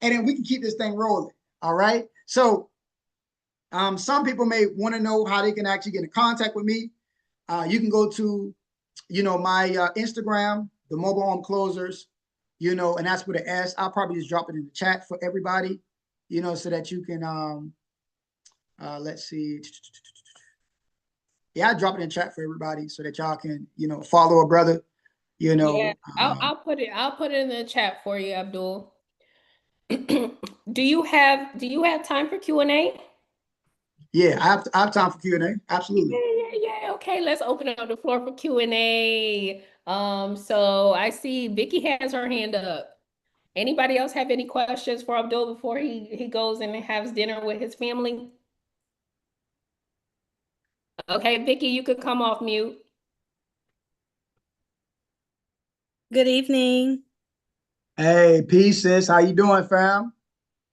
And then we can keep this thing rolling. All right. So some people may want to know how they can actually get in contact with me. You can go to, my Instagram, the Mobile Home Closers, and that's with an S. I'll probably just drop it in the chat for everybody, so that you can, let's see. Yeah, I drop it in the chat for everybody so that y'all can, follow a brother, Yeah, I'll put it in the chat for you, Abdul. Do you have time for Q&A? Yeah, I have time for Q&A. Absolutely. Yeah. Okay, let's open up the floor for Q&A. So I see Vicky has her hand up. Anybody else have any questions for Abdul before he goes and has dinner with his family? Okay, Vicky, you could come off mute. Good evening. Hey, peace, sis. How you doing, fam?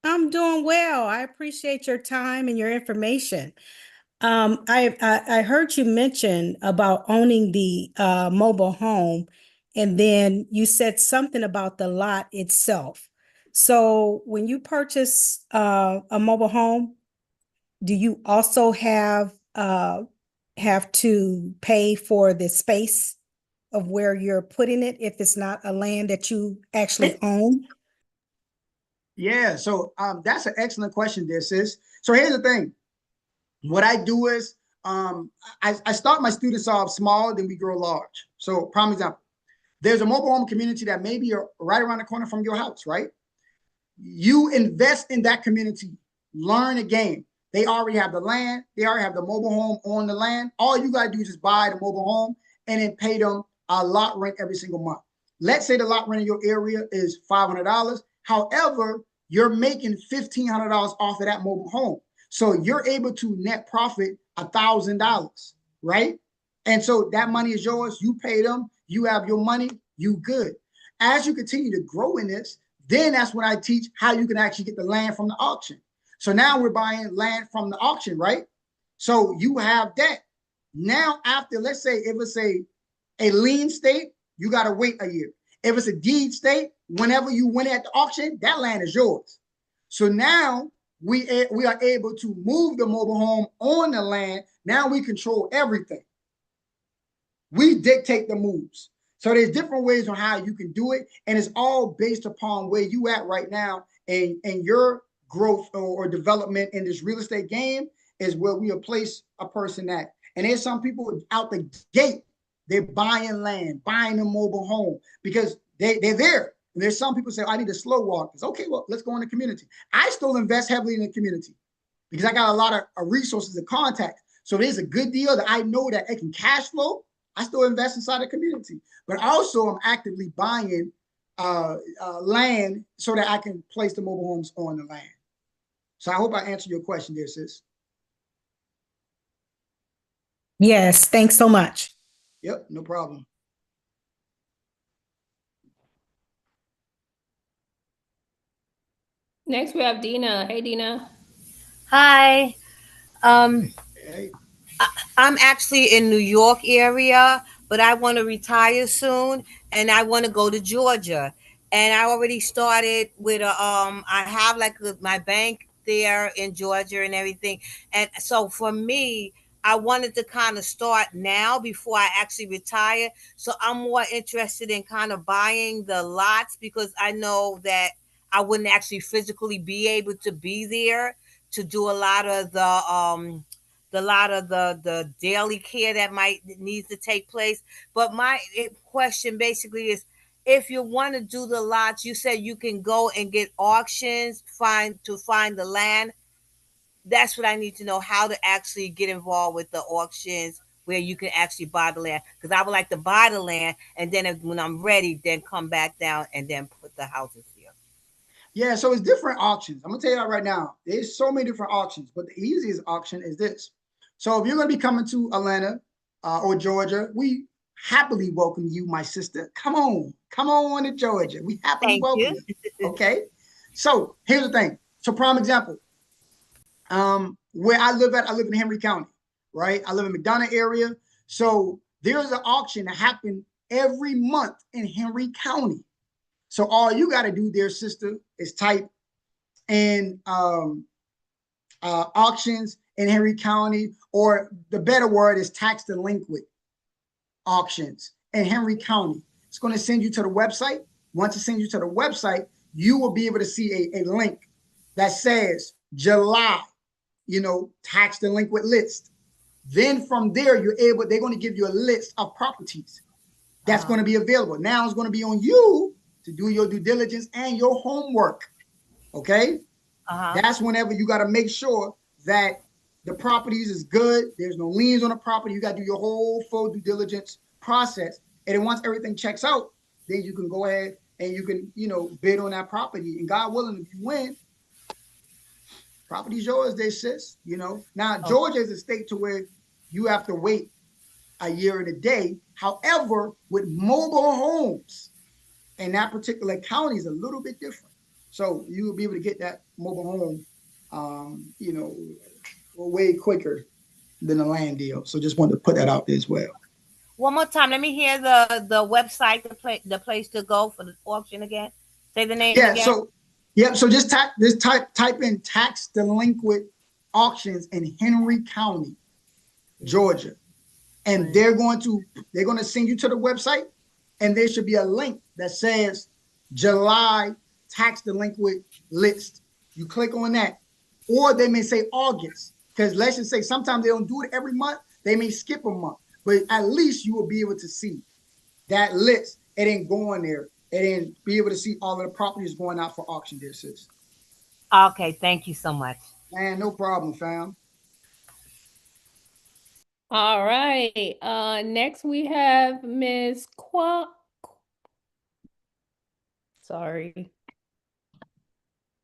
I'm doing well. I appreciate your time and your information. I heard you mention about owning the mobile home, and then you said something about the lot itself. So when you purchase a mobile home, do you also have to pay for the space of where you're putting it if it's not a land that you actually own? Yeah, so that's an excellent question, there, sis. So here's the thing. What I do is I start my students off small, then we grow large. So, prime example, there's a mobile home community that may be right around the corner from your house, right? You invest in that community, learn the game. They already have the land, they already have the mobile home on the land. All you got to do is just buy the mobile home and then pay them a lot rent every single month. Let's say the lot rent in your area is $500. However, you're making $1,500 off of that mobile home. So you're able to net profit $1,000, right? And so that money is yours. You pay them, you have your money, you good. As you continue to grow in this, then that's when I teach how you can actually get the land from the auction. So now we're buying land from the auction, right? So you have that. Now, after, let's say, if it's a lien state, you got to wait a year. If it's a deed state, whenever you win at the auction, that land is yours. So now we are able to move the mobile home on the land. Now we control everything. We dictate the moves. So there's different ways on how you can do it, and it's all based upon where you at right now and your growth or development in this real estate game is where we will place a person at. And there's some people out the gate, they're buying land, buying a mobile home because they're there. And there's some people say, I need a slow walk. It's okay, well, let's go in the community. I still invest heavily in the community because I got a lot of resources and contacts. So there's a good deal that I know that it can cash flow. I still invest inside the community, but also I'm actively buying land so that I can place the mobile homes on the land. So I hope I answered your question there, sis. Yes, thanks so much. Yep, no problem. Next, we have Dina. Hey, Dina. Hi. Hey. I'm actually in New York area, but I want to retire soon and I want to go to Georgia. And I already started with I have my bank there in Georgia and everything. And so for me, I wanted to kind of start now before I actually retire. So I'm more interested in kind of buying the lots because I know that I wouldn't actually physically be able to be there to do a lot of the daily care that might needs to take place. But my question basically is, if you want to do the lots, you said you can go and get auctions, find the land. That's what I need to know, how to actually get involved with the auctions where you can actually buy the land. Because I would like to buy the land, and then when I'm ready, then come back down and then put the houses here. Yeah, so it's different auctions. I'm gonna tell you that right now. There's so many different auctions, but the easiest auction is this. So if you're gonna be coming to Atlanta or Georgia, we happily welcome you, my sister. Come on to Georgia. We happily Thank welcome you. you. Okay. So here's the thing. So prime example. Where I live at, I live in Henry County, right? I live in McDonough area. So there's an auction that happens every month in Henry County. So all you got to do there, sister, is type in auctions in Henry County, or the better word is tax delinquent auctions in Henry County. It's going to send you to the website. Once it sends you to the website, you will be able to see a link that says July, tax delinquent list. Then from there, they're going to give you a list of properties that's going to be available. Now it's going to be on you to do your due diligence and your homework. Okay. That's whenever you got to make sure that the properties is good. There's no liens on the property. You got to do your whole full due diligence process. And then once everything checks out, then you can go ahead and you can, bid on that property. And God willing, if you win, property's yours, they sis. Now Georgia is a state to where you have to wait a year and a day. However, with mobile homes in that particular county is a little bit different. So you will be able to get that mobile home, way quicker than a land deal. So just wanted to put that out there as well. One more time, let me hear the website, the place to go for the auction again. Say the name again. So just type in tax delinquent auctions in Henry County, Georgia, and they're going to send you to the website, and there should be a link that says July tax delinquent list. You click on that, or they may say August, because let's just say sometimes they don't do it every month. They may skip a month, but at least you will be able to see that list. It ain't going there. And then be able to see all of the properties going out for auction there, sis. Okay, thank you so much. Man, no problem, fam. All right. Next we have Ms. Sorry.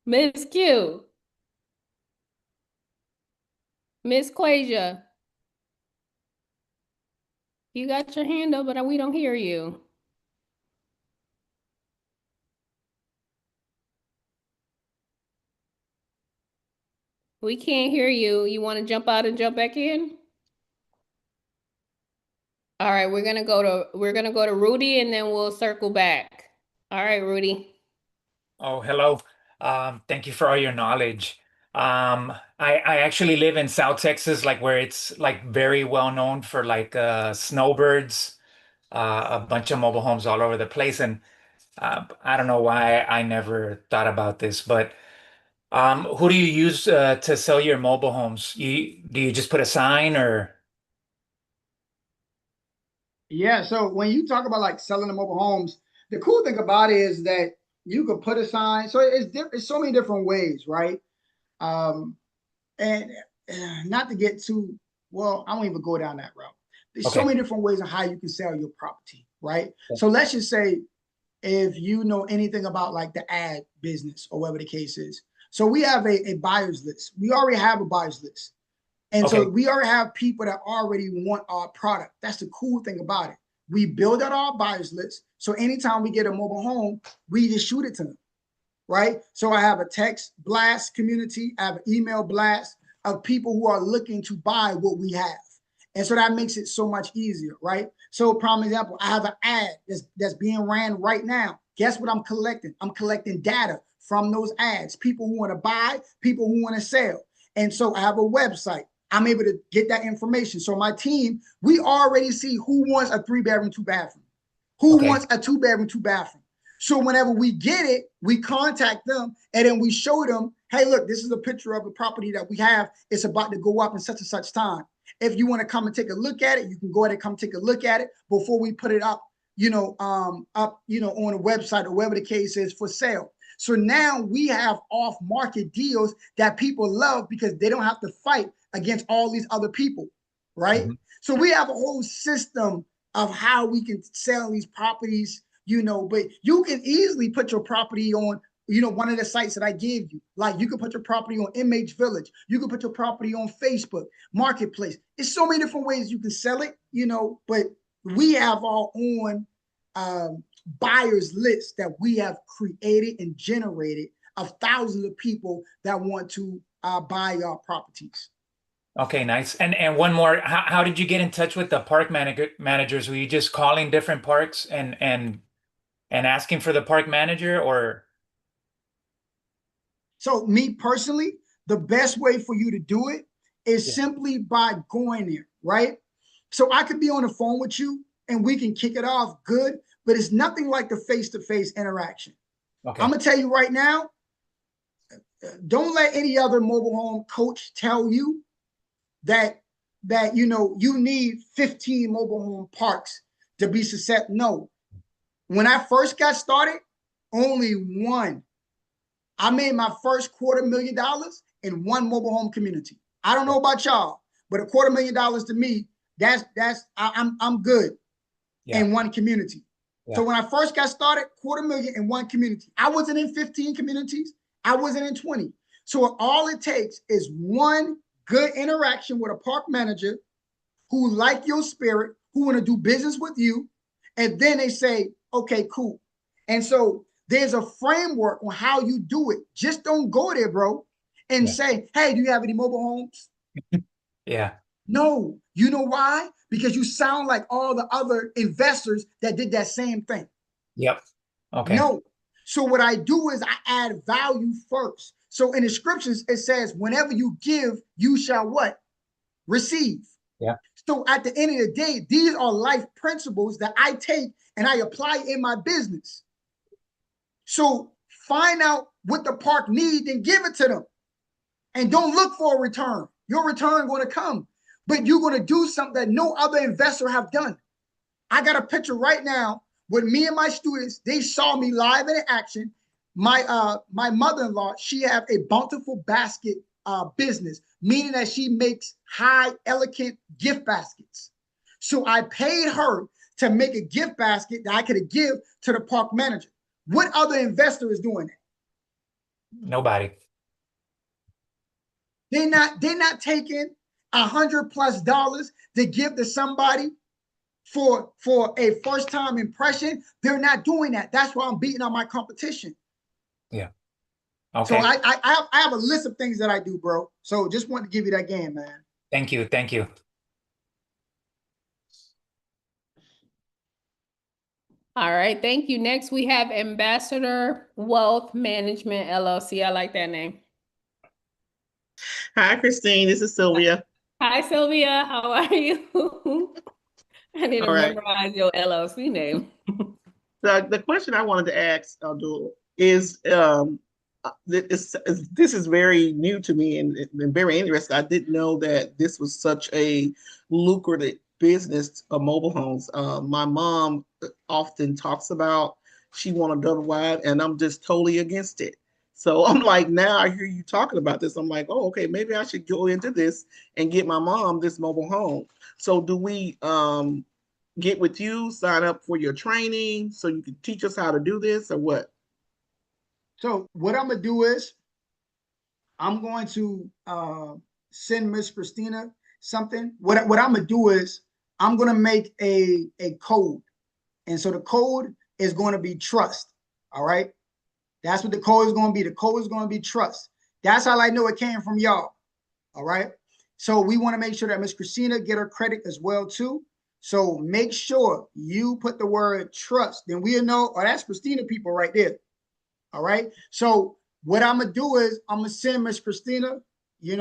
Ms. Q. Ms. Quasia. You got your hand up, but we don't hear you. We can't hear you. You want to jump out and jump back in? All right, we're gonna go to Rudy, and then we'll circle back. All right, Rudy. Oh, hello. Thank you for all your knowledge. I actually live in South Texas, like where it's like very well known for like snowbirds, a bunch of mobile homes all over the place. And I don't know why I never thought about this, but who do you use to sell your mobile homes? Do you just put a sign or? Yeah, so when you talk about like selling the mobile homes, the cool thing about it is that you could put a sign. So it's so many different ways, right? And not to get too, well, I won't even go down that route. There's so many different ways on how you can sell your property, right? So let's just say if you know anything about like the ad business or whatever the case is. So we have a buyer's list. We already have a buyer's list. And so we already have people that already want our product. That's the cool thing about it. We build out our buyers list. So anytime we get a mobile home, we just shoot it to them, right? So I have a text blast community. I have an email blast of people who are looking to buy what we have. And so that makes it so much easier, right? So prime example, I have an ad that's being ran right now. Guess what I'm collecting? I'm collecting data from those ads, people who want to buy, people who want to sell. And so I have a website. I'm able to get that information. So my team, we already see who wants a 3-bedroom, 2-bathroom, who wants a 2-bedroom, 2-bathroom. So whenever we get it, we contact them and then we show them, hey, look, this is a picture of the property that we have. It's about to go up in such and such time. If you want to come and take a look at it, you can go ahead and come take a look at it before we put it up, on a website or whatever the case is for sale. So now we have off-market deals that people love because they don't have to fight against all these other people, right? So we have a whole system of how we can sell these properties, but you can easily put your property on, one of the sites that I gave you. Like you can put your property on MH Village. You can put your property on Facebook, Marketplace. It's so many different ways you can sell it, but we have our own buyers list that we have created and generated of thousands of people that want to buy your properties. Okay, nice. And one more, how did you get in touch with the park managers? Were you just calling different parks and asking for the park manager, or? So me personally, the best way for you to do it is Yeah. simply by going there, right? So I could be on the phone with you and we can kick it off good, but it's nothing like the face-to-face interaction. Okay. I'm gonna tell you right now, don't let any other mobile home coach tell you that you know you need 15 mobile home parks to be successful. No. When I first got started, only one. I made my first $250,000 in one mobile home community. I don't know about y'all, but $250,000 to me, I'm good in one community. So when I first got started, $250,000 in one community. I wasn't in 15 communities. I wasn't in 20. So all it takes is one good interaction with a park manager who like your spirit, who want to do business with you, and then they say, okay, cool. And so there's a framework on how you do it. Just don't go there, bro, and say, hey, do you have any mobile homes? Yeah. No. You know why? Because you sound like all the other investors that did that same thing. Yep. Okay. No. So what I do is I add value first. So in the scriptures, it says, whenever you give, you shall what? Receive. Yeah. So at the end of the day, these are life principles that I take and I apply in my business. So find out what the park needs and give it to them. And don't look for a return. Your return going to come, but you're going to do something that no other investor have done. I got a picture right now with me and my students. They saw me live in action. My mother-in-law, she have a bountiful basket business, meaning that she makes high, elegant gift baskets. So I paid her to make a gift basket that I could give to the park manager. What other investor is doing that? Nobody. They're not taking $100+ to give to somebody for a first time impression. They're not doing that. That's why I'm beating on my competition. Yeah. Okay. So I have a list of things that I do, bro. So just want to give you that game, man. Thank you. Thank you. All right, thank you. Next, we have Ambassador Wealth Management LLC. I like that name. Hi, Christine. This is Sylvia. Hi, Sylvia. How are you? I need to memorize your LLC name. The question I wanted to ask Abdul is, this is very new to me and very interesting. I didn't know that this was such a lucrative business of mobile homes. My mom often talks about she want a double wide, and I'm just totally against it. So I'm like, now I hear you talking about this. I'm like, oh, okay, maybe I should go into this and get my mom this mobile home. So do we get with you, sign up for your training so you can teach us how to do this, or what? So what I'm gonna do is I'm going to send Miss Christina something. What I'm gonna do is I'm gonna make a code, and so the code is going to be trust. All right, that's what the code is going to be. The code is going to be trust. That's how I know it came from y'all. All right. So we want to make sure that Miss Christina get her credit as well too. So make sure you put the word trust. Then we'll know, oh, that's Christina people right there. All right. So what I'm gonna do is I'm gonna send Miss Christina,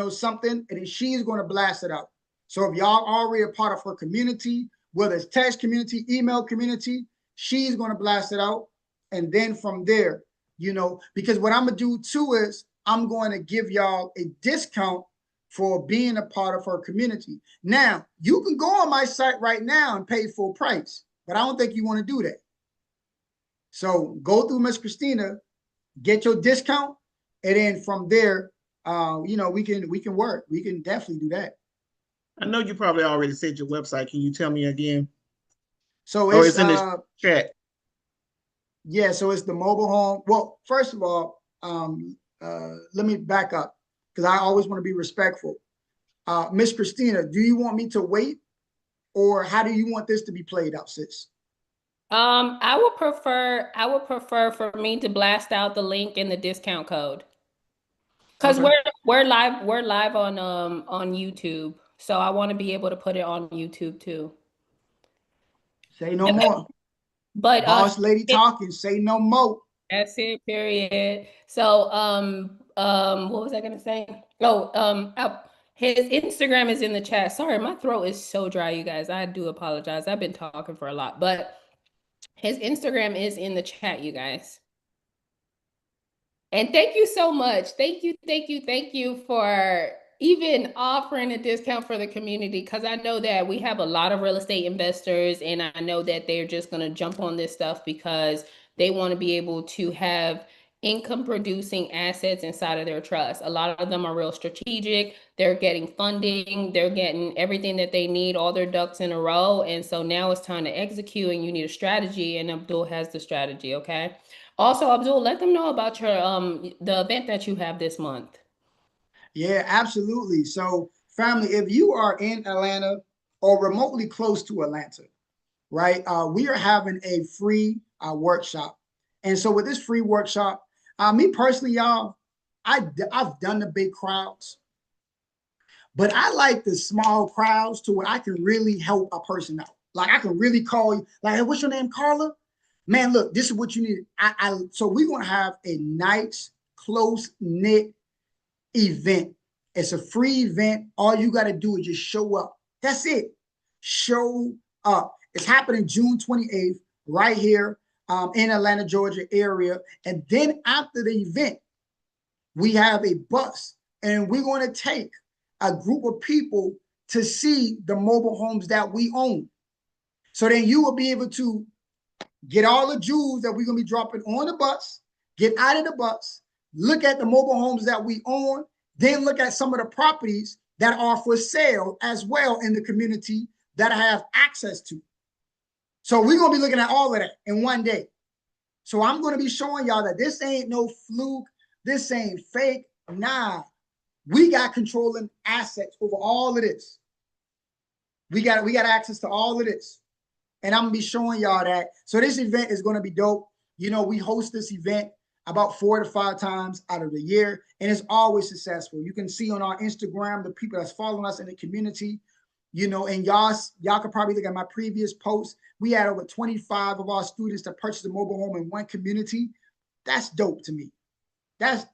something, and then she's gonna blast it out. So if y'all already a part of her community, whether it's text community, email community, she's gonna blast it out. And then from there, because what I'm gonna do too is I'm going to give y'all a discount for being a part of her community. Now, you can go on my site right now and pay full price, but I don't think you want to do that. So go through Miss Christina, get your discount, and then from there, we can work. We can definitely do that. I know you probably already said your website. Can you tell me again? So it's in this chat. Yeah, so it's the mobile home. Well, first of all, let me back up because I always want to be respectful. Miss Christina, do you want me to wait, or how do you want this to be played out, sis? I would prefer for me to blast out the link and the discount code. Because Okay. we're live on YouTube. So I want to be able to put it on YouTube too. Say no more. But Boss lady talking. Say no more. that's it, period. So what was I gonna say? Oh, his Instagram is in the chat. Sorry, my throat is so dry, you guys. I do apologize. I've been talking for a lot, but his Instagram is in the chat, you guys. And thank you so much. Thank you for even offering a discount for the community, because I know that we have a lot of real estate investors, and I know that they're just going to jump on this stuff because they want to be able to have income producing assets inside of their trust. A lot of them are real strategic. They're getting funding, they're getting everything that they need, all their ducks in a row. And so now it's time to execute, and you need a strategy, and Abdul has the strategy, okay? Also, Abdul, let them know about your the event that you have this month. Yeah, absolutely. So, family, if you are in Atlanta or remotely close to Atlanta, right, we are having a free workshop. And so, with this free workshop, me personally, y'all, I've done the big crowds, but I like the small crowds to where I can really help a person out. Like I can really call you, like, hey, what's your name, Carla? Man, look, this is what you need. So we're gonna have a nice, close knit event. It's a free event. All you got to do is just show up. That's it. Show up. It's happening June 28th right here in Atlanta, Georgia area. And then after the event, we have a bus and we're going to take a group of people to see the mobile homes that we own. So then you will be able to get all the jewels that we're going to be dropping on the bus, get out of the bus, look at the mobile homes that we own, then look at some of the properties that are for sale as well in the community that I have access to. So we're going to be looking at all of that in one day. So I'm going to be showing y'all that this ain't no fluke. This ain't fake. Nah, we got controlling assets over all of this. We got access to all of this. And I'm going to be showing y'all that. So this event is going to be dope. You know, we host this event about 4 to 5 times out of the year, and it's always successful. You can see on our Instagram the people that's following us in the community, you know, and y'all could probably look at my previous posts. We had over 25 of our students that purchased a mobile home in one community. That's dope to me. That's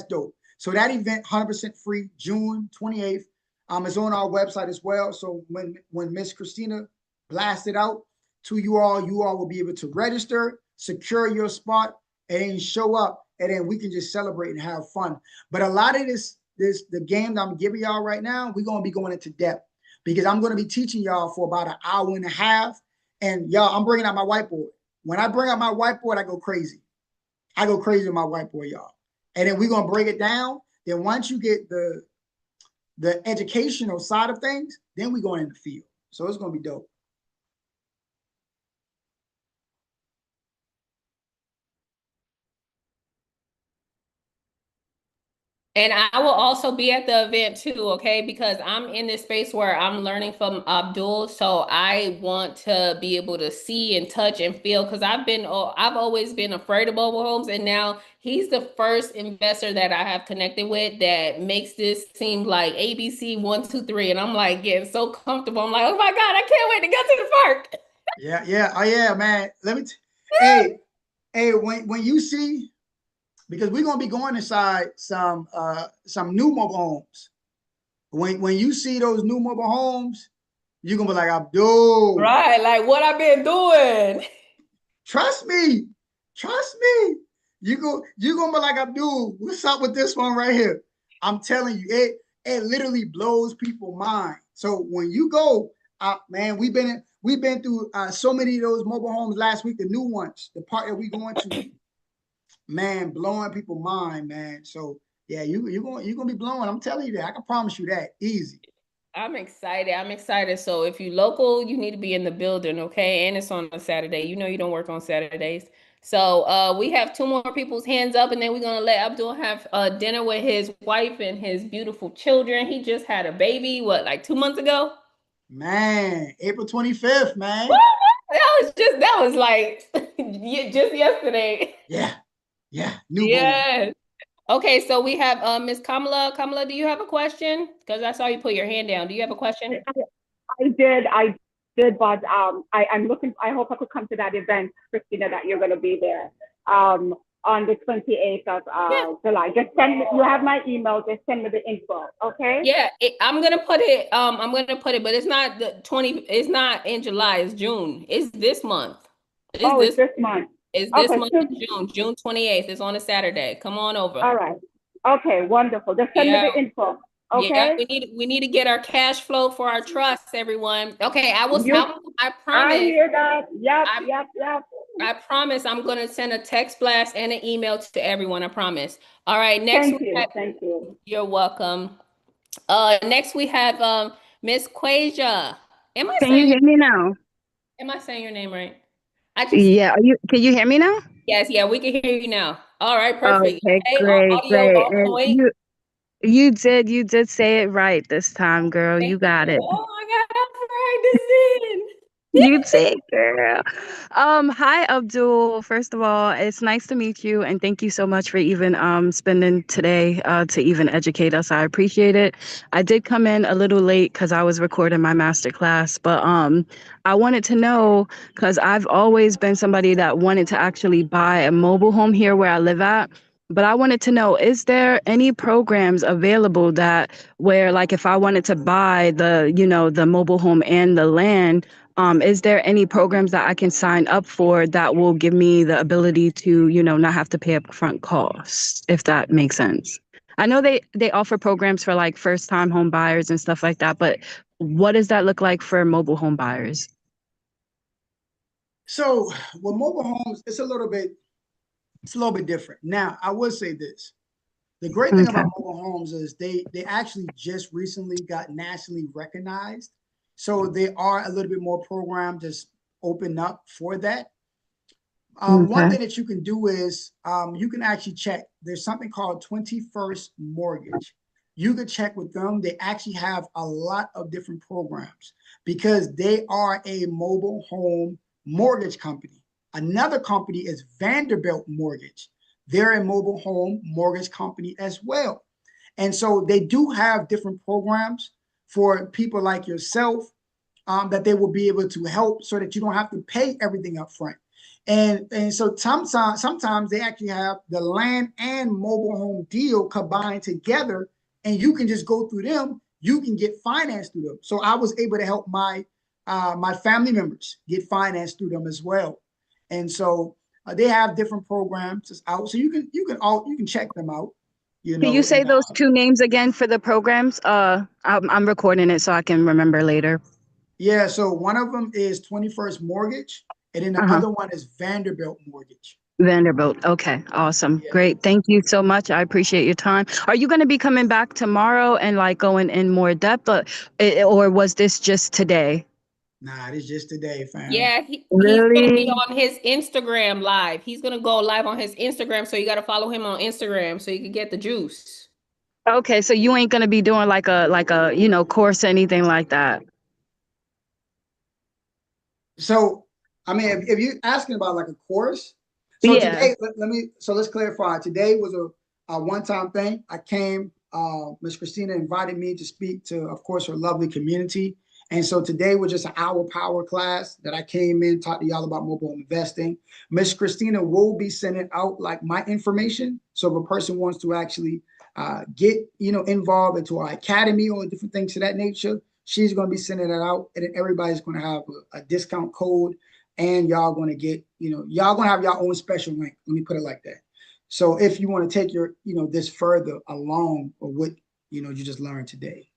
dope. So that event, 100% free, June 28th. It's on our website as well. So when Miss Christina blasted out to you all will be able to register, secure your spot, and then show up, and then we can just celebrate and have fun. But a lot of the game that I'm giving y'all right now, we're gonna be going into depth because I'm gonna be teaching y'all for about an hour and a half. And y'all, I'm bringing out my whiteboard. When I bring out my whiteboard, I go crazy. I go crazy with my whiteboard, y'all. And then we're gonna break it down. Then once you get the educational side of things, then we going in the field. So it's gonna be dope. And I will also be at the event too, okay? Because I'm in this space where I'm learning from Abdul. So I want to be able to see and touch and feel, because I've always been afraid of mobile homes. And now he's the first investor that I have connected with that makes this seem like ABC 1, 2, 3. And I'm like getting so comfortable. I'm like, oh my God, I can't wait to go to the park. Yeah. Oh yeah, man. Hey, when you see, because we're gonna be going inside some new mobile homes. When you see those new mobile homes, you're gonna be like, Abdul, Right, like what I've been doing. trust me. You're gonna be like, Abdul, what's up with this one right here? I'm telling you, it literally blows people's mind. So when you go, man, we've been through so many of those mobile homes last week, the new ones, the part that we going to. Man, blowing people's mind, man. So yeah, you're gonna be blowing. I'm telling you that. I can promise you that. Easy. I'm excited. So if you local, you need to be in the building, okay? And it's on a Saturday. You know you don't work on Saturdays. So we have 2 more people's hands up, and then we're gonna let Abdul have dinner with his wife and his beautiful children. He just had a baby, what, like 2 months ago? Man, April 25th, man. Woo! That was like just yesterday. Yeah, newborn. Yes. Okay, so we have Miss Kamala. Kamala, do you have a question? Because I saw you put your hand down. Do you have a question? I did, but I'm looking. I hope I could come to that event, Christina, that you're going to be there on the 28th of Yeah. July. Just send me. You have my email. Just send me the info. Okay. Yeah, I'm gonna put it. I'm gonna put it, but it's not the 20. It's not in July. It's June. It's this month. It's Oh, it's this. this month. It's this Okay. month So, in June. June 28th. It's on a Saturday. Come on over. all right. Okay. Wonderful. Just send me Yeah. the info. Yeah, Okay. we need to get our cash flow for our trust, everyone. Okay, You. I I promise. hear that. Yep. I Yep. Yep. I promise I'm gonna send a text blast and an email to everyone. I promise. All right, next Thank we you. have, Thank you. you're welcome. Next we have Miss Quasia. Am I Can you saying hear me now? am I saying your name right? I just Yeah, can you hear me now? yes, yeah, we can hear you now. All right, perfect. Okay, Hey, great, audio great. on And point. you did say it right this time, girl. You Thank you. got it. Oh my God, I'm practicing. You did, girl. Hi Abdul. First of all, it's nice to meet you and thank you so much for even spending today to even educate us. I appreciate it. I did come in a little late because I was recording my master class, but I wanted to know because I've always been somebody that wanted to actually buy a mobile home here where I live at. But I wanted to know, is there any programs available that where like if I wanted to buy the mobile home and the land, is there any programs that I can sign up for that will give me the ability to, not have to pay upfront costs, if that makes sense? I know they offer programs for like first time home buyers and stuff like that, but what does that look like for mobile home buyers? So with mobile homes, it's a little bit different. Now, I will say this. The great thing Okay. about mobile homes is they actually just recently got nationally recognized. So they are a little bit more programmed just open up for that. One Okay. thing that you can do is you can actually check. There's something called 21st Mortgage. You can check with them. They actually have a lot of different programs because they are a mobile home mortgage company. Another company is Vanderbilt Mortgage. They're a mobile home mortgage company as well. And so they do have different programs for people like yourself that they will be able to help so that you don't have to pay everything up front. And so sometimes they actually have the land and mobile home deal combined together, and you can just go through them. You can get financed through them. So I was able to help my family members get financed through them as well. And so they have different programs out, so you can check them out. You Can you know, say and those two names again for the programs? I'm recording it so I can remember later. yeah. So one of them is 21st Mortgage, and then the Uh-huh. other one is Vanderbilt Mortgage. Vanderbilt. Okay, awesome. Yeah. Great. Thank you so much. I appreciate your time. Are you going to be coming back tomorrow and like going in more depth, or was this just today? Nah, it's just today, fam. Yeah, he's gonna be Really? on his Instagram live. He's gonna go live on his Instagram, so you gotta follow him on Instagram so you can get the juice. Okay, so you ain't going to be doing like a course or anything like that. So, I mean, if you're asking about like a course, so Yeah. today, so let's clarify. Today was a one-time thing. I came, Miss Christina invited me to speak to, of course, her lovely community. And so today was just an hour power class that I came in, talked to y'all about mobile investing. Miss Christina will be sending out like my information. So if a person wants to actually get, involved into our academy or different things of that nature, she's going to be sending that out, and then everybody's going to have a discount code, and y'all going to get, y'all going to have your own special link. Let me put it like that. So if you want to take your, this further along or what, you just learned today.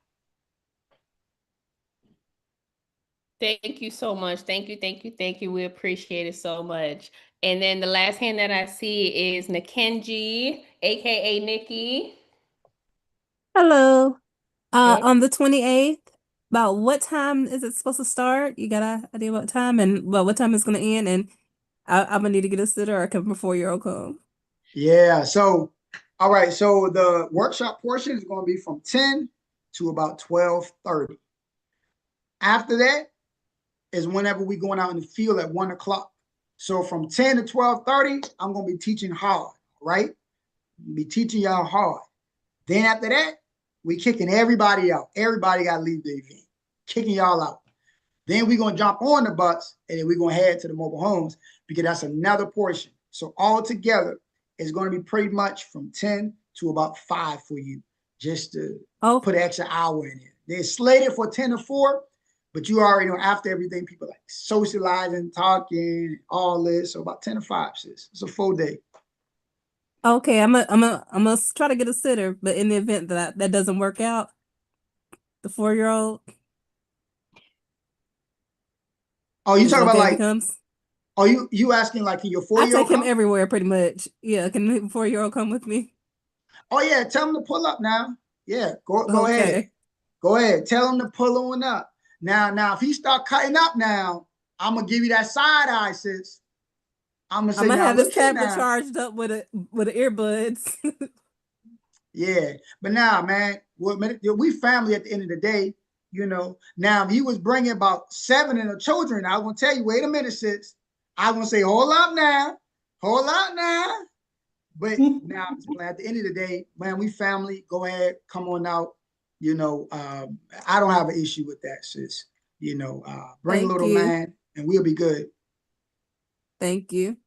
Thank you so much. Thank you, thank you, thank you. We appreciate it so much. And then the last hand that I see is Nakenji, aka Nikki. Hello. Hey. On the 28th, about what time is it supposed to start? You got an idea about time and well, what time it's going to end? And I'm gonna need to get a sitter or come before you're come. Yeah. So, all right. So the workshop portion is going to be from 10 to about 12:30. After that is whenever we going out in the field at 1 o'clock. So from 10 to 12:30, I'm going to be teaching hard, right? Be teaching y'all hard. Then after that, we kicking everybody out. Everybody got to leave the event. Kicking y'all out. Then we're going to jump on the bus and then we're going to head to the mobile homes because that's another portion. So all together, it's going to be pretty much from 10 to about 5 for you, just to put an extra hour in it. They're slated for 10 to 4, but you already know after everything, people like socializing, talking, all this. So about 10 to 5, sis. It's a full day. Okay, I'm gonna try to get a sitter, but in the event that doesn't work out, the 4-year-old. Oh, you talking about like? Comes? Are you asking like, can your 4-year-old? I take him everywhere pretty much. Yeah, can the 4-year-old come with me? Oh yeah, tell him to pull up now. Yeah, go ahead. Go ahead. Tell him to pull on up. Now, if he start cutting up now, I'm gonna give you that side eye, sis. I'm gonna say, I'm gonna have this tablet now. charged up with the earbuds. Yeah, but now, man, we family at the end of the day. You know, now if he was bringing about 7 of the children, I was gonna tell you, wait a minute, sis. I was gonna say, hold up now. But now, at the end of the day, man, we family. Go ahead, come on out. You know, I don't have an issue with that, sis. You know, bring little man, and we'll be good. Thank you.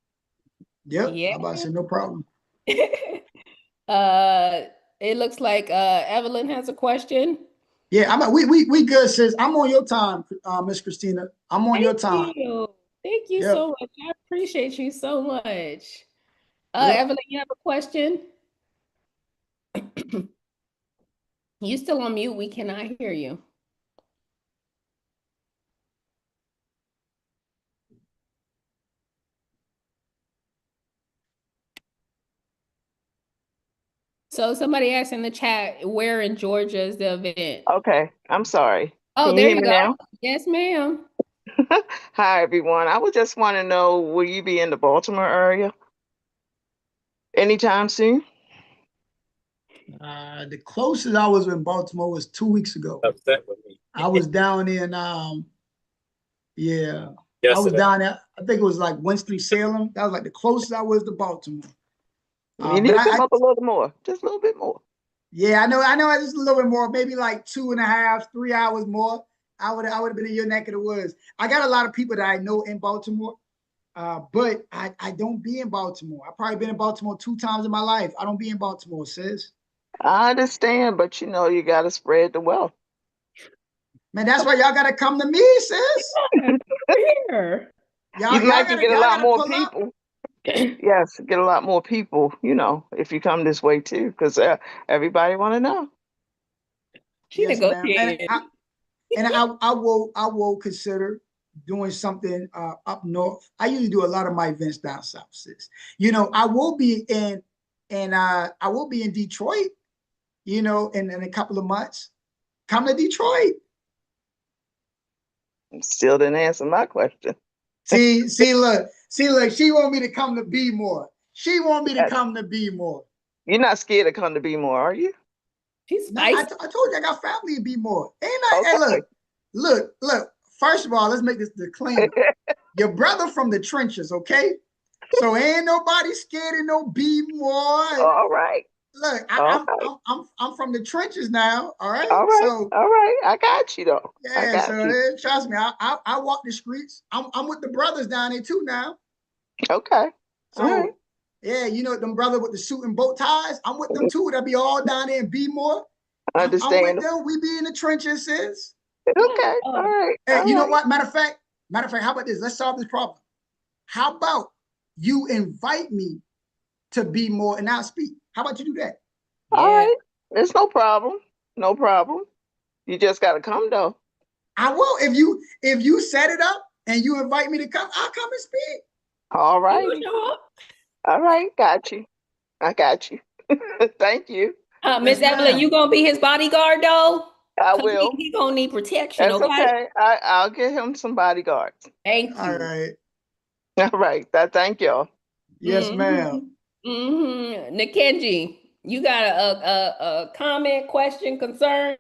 Yep. Yeah. I'm about to say no problem. It looks like Evelyn has a question. Yeah, we good, sis. I'm on your time, Miss Christina. I'm on your time. Thank you so much. I appreciate you so much. Evelyn, you have a question? You still on mute? We cannot hear you. So somebody asked in the chat, where in Georgia is the event? Okay, I'm sorry. Oh, there you go. Now? Yes, ma'am. Hi, everyone. I would just want to know, will you be in the Baltimore area anytime soon? The closest I was in Baltimore was 2 weeks ago. Upset with me. I was down in yeah. I was down there. I think it was like Winston-Salem. That was like the closest I was to Baltimore. You need to come up a little more, just a little bit more. Yeah, I know. Just a little bit more, maybe like 2.5, 3 hours more. I would have been in your neck of the woods. I got a lot of people that I know in Baltimore, but I don't be in Baltimore. I've probably been in Baltimore 2 times in my life. I don't be in Baltimore, sis. I understand, but you know, you got to spread the wealth. Man, that's why y'all got to come to me, sis. Here. You'd like to get a lot more people. Yes, get a lot more people, you know, if you come this way too, because everybody want to know. She negotiated. And I will consider doing something up north. I usually do a lot of my events down south, sis. You know, I will be in Detroit, you know, in a couple of months. Come to Detroit. Still didn't answer my question. See, look, she want me to come to be more. She want me to come to be more. You're not scared to come to be more, are you? She's I told you I got family in be more. Ain't I? Okay. Hey, look. First of all, let's make this disclaimer. Your brother from the trenches, okay? So ain't nobody scared of no be more. All right. Look, I'm from the trenches now. All right. All right. I got you though. Yeah. Trust me. I walk the streets. I'm with the brothers down there too now. Okay. So yeah, you know them brother with the suit and bow ties. I'm with them too. They'll be all down there in Be-More. I'm with them. We be in the trenches, sis. Okay. All right. Hey, you know what? Matter of fact, how about this? Let's solve this problem. How about you invite me to Be-More and I'll speak? How about you do that? All right. There's no problem. No problem. You just gotta come though. I will. If you set it up and you invite me to come, I'll come and speak. All right. All right. Got you. I got you. Thank you. Miss Evelyn, you gonna be his bodyguard though? I will. He gonna need protection. That's okay. I'll get him some bodyguards. Thank you. All right. All right. Thank y'all. Yes, ma'am. Nikenji, you got a comment, question, concern?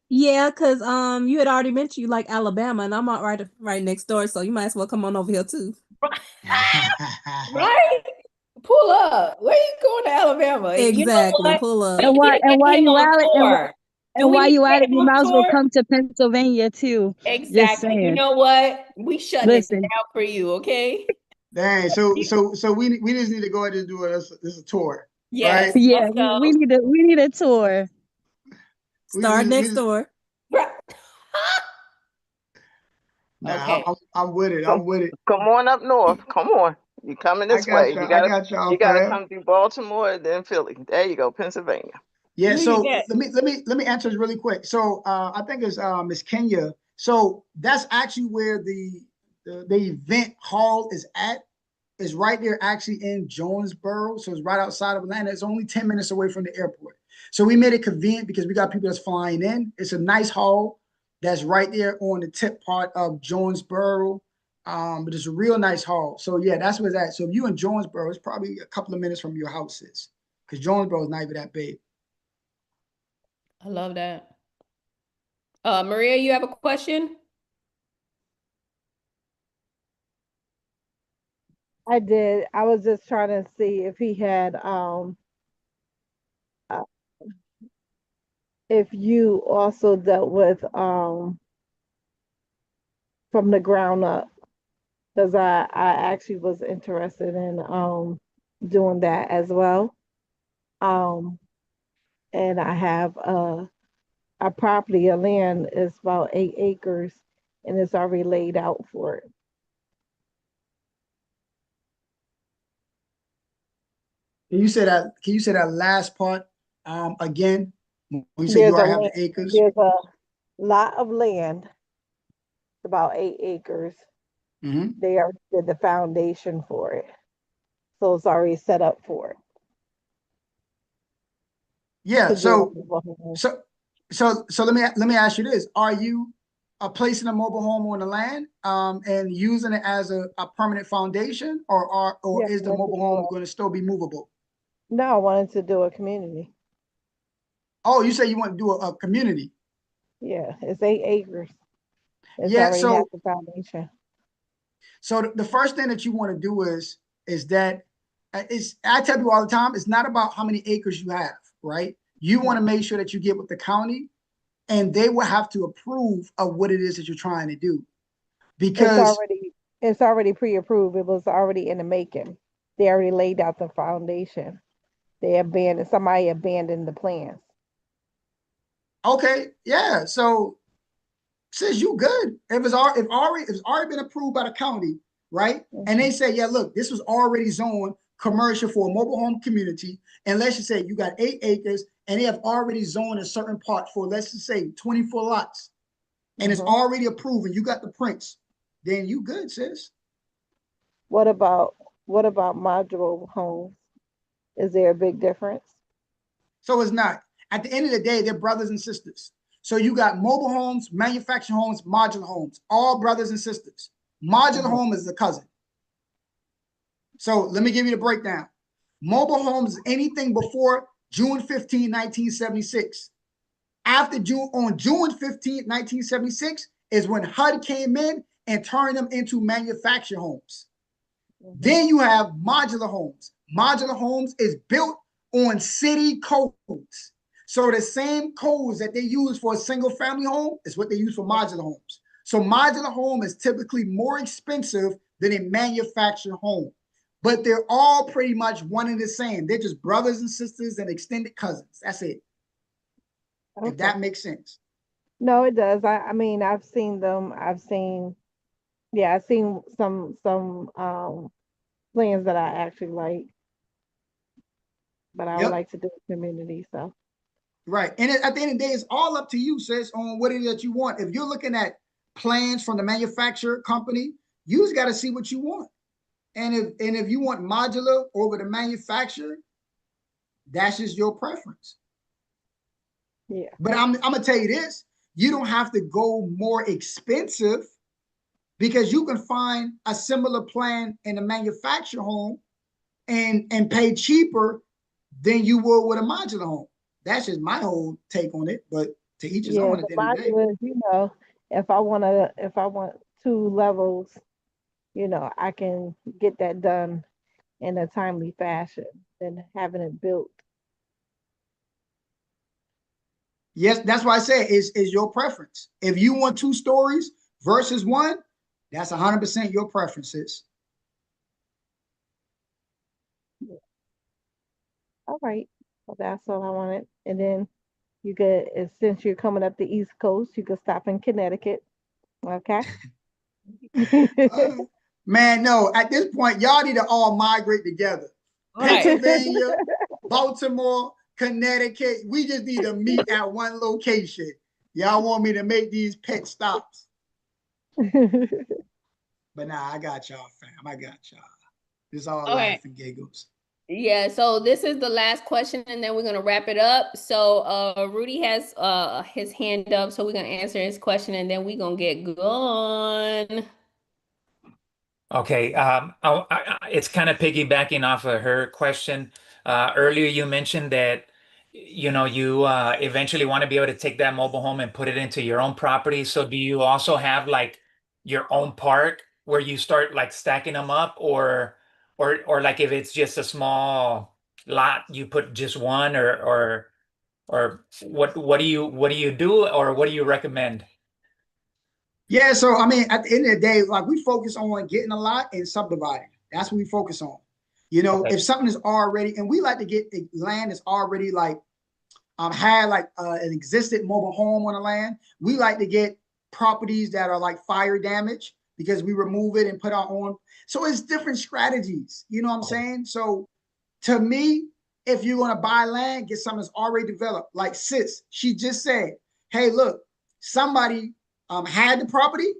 Yeah, because you had already mentioned you like Alabama, and I'm out right next door, so you might as well come on over here too. Right? Pull up. Where you going to Alabama? You know Exactly. what? Pull up. We need to get him on tour. Do and we while need you to at get it, him you on might as well tour? come to Pennsylvania too. Just Exactly. You saying. know what? We shutting it Listen, down for you, okay? Dang. So we just need to go ahead and do this a tour, right? Yes, yeah, let's go. we need a tour. Start next Just door. nah. Okay. I'm with it. Come, I'm with it. come on up north. Come on. You coming I this got way. y'all. I got y'all, You gotta fam. come through Baltimore, then Philly. There you go, Pennsylvania. Yeah, Look at so that. let me answer this really quick. So I think it's Miss Kenya. So that's actually where the event hall is at. It's right there actually in Jonesboro. So it's right outside of Atlanta. It's only 10 minutes away from the airport. So we made it convenient because we got people that's flying in. It's a nice hall that's right there on the tip part of Jonesboro. But it's a real nice hall. So yeah, that's where it's at. So if you in Jonesboro, it's probably a couple of minutes from your houses because Jonesboro is not even that big. I love that. Maria, you have a question? I did. I was just trying to see if he had uh, if you also dealt with from the ground up, because I actually was interested in doing that as well. Um and I have a property, a land is about 8 acres, and it's already laid out for it. Can you say that last part again? When you say you There's a already have land, the acres. there's a lot of land, about 8 acres. Mm-hmm. They already did the foundation for it, so it's already set up for it Yeah. to do a So mobile home. so so let me ask you this: Are you placing a mobile home on the land and using it as a permanent foundation, or Yeah, I is the wanted to mobile do home a, going to still be movable? no, I wanted to do a community. Oh, you say you want to do a community? Yeah, it's 8 acres. It's Yeah. already has So the foundation. the first thing that you want to do is that it's I tell people all the time, it's not about how many acres you have, right? You want to make sure that you get with the county and they will have to approve of what it is that you're trying to do. It's Because already it's already pre-approved. It was already in the making. They already laid out the foundation. Somebody abandoned the plans. okay, yeah. So says you good. If it's already been approved by the county, right? And they Mhm. say, yeah, look, this was already zoned commercial for a mobile home community. And let's just say you got 8 acres and they have already zoned a certain part for, let's just say 24 lots, and it's Mhm. already approved and you got the prints, then you good, sis. What about modular homes? Is there a big difference? So it's not. At the end of the day, they're brothers and sisters. So you got mobile homes, manufactured homes, modular homes, all brothers and sisters. Modular Mhm. home is the cousin. So let me give you the breakdown. Mobile homes is anything before June 15, 1976. After June 15, 1976 is when HUD came in and turned them into manufactured homes. Mhm. Then you have modular homes. Modular homes is built on city codes. So the same codes that they use for a single family home is what they use for modular homes. So modular home is typically more expensive than a manufactured home. But they're all pretty much one and the same. They're just brothers and sisters and extended cousins. That's it. If Okay. that makes sense. No, it does. I mean, I've seen them. I've seen some plans that I actually like, but I would Yep. like to do a community. So Right. And at the end of the day, it's all up to you, sis, on what it is that you want. If you're looking at plans from the manufacturer company, you just got to see what you want. And if you want modular over the manufacturer, that's just your preference. yeah. But I'm gonna tell you this: you don't have to go more expensive because you can find a similar plan in a manufacturer home and pay cheaper than you would with a modular home. That's just my whole take on it. But to each his Yeah, own at the the end of the day. modular, if I want 2 levels, I can get that done in a timely fashion than having it built. Yes, that's why I say is your preference. If you want 2 stories versus one, that's 100% your preferences. All right. Well, that's all I wanted. And then you could, since you're coming up the East Coast, you could stop in Connecticut. Okay. Man, no, at this point, y'all need to all migrate together. Right. Pennsylvania, Baltimore, Connecticut. We just need to meet at one location. Y'all want me to make these pet stops. But nah, I got y'all, fam. I got y'all. This all laugh and giggles. Yeah, so this is the last question and then we're gonna wrap it up. So Rudy has his hand up, so we're gonna answer his question and then we're gonna get going. Okay, it's kind of piggybacking off of her question. Earlier, you mentioned that you eventually want to be able to take that mobile home and put it into your own property. So do you also have like your own park where you start like stacking them up, or like if it's just a small lot, you put just one, or what do you do, or what do you recommend? Yeah, so I mean, at the end of the day, like we focus on getting a lot and subdividing. That's what we focus on. Okay. If something is already, and we like to get land that's already like had like an existed mobile home on the land. We like to get properties that are like fire damage because we remove it and put our own. So it's different strategies. You know what I'm saying? So to me, if you're going to buy land, get something that's already developed. Like sis, she just said, hey, look, somebody had the property,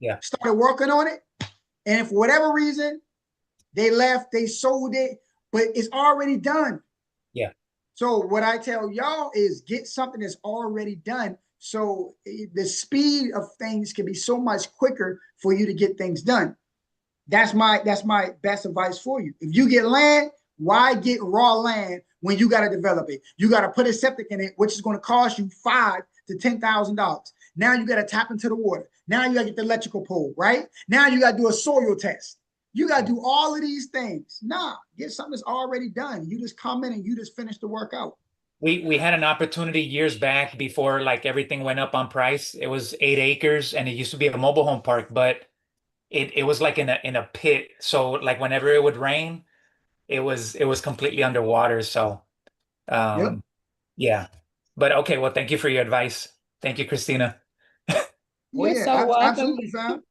Yeah. started working on it, and for whatever reason, they left, they sold it, but it's already done. Yeah. So what I tell y'all is get something that's already done. So the speed of things can be so much quicker for you to get things done. That's my best advice for you. If you get land, why get raw land when you got to develop it? You got to put a septic in it, which is going to cost you $5,000 to $10,000. Now you got to tap into the water. Now you got to get the electrical pole, right? Now you got to do a soil test. You got to do all of these things. Nah, get something that's already done. You just come in and you just finish the work out. We had an opportunity years back before like everything went up on price. It was 8 acres and it used to be a mobile home park, but it was like in a pit. So like whenever it would rain, it was completely underwater. So Yep. yeah. But okay, well, thank you for your advice. Thank you, Christina. You're so welcome. Absolutely, fam.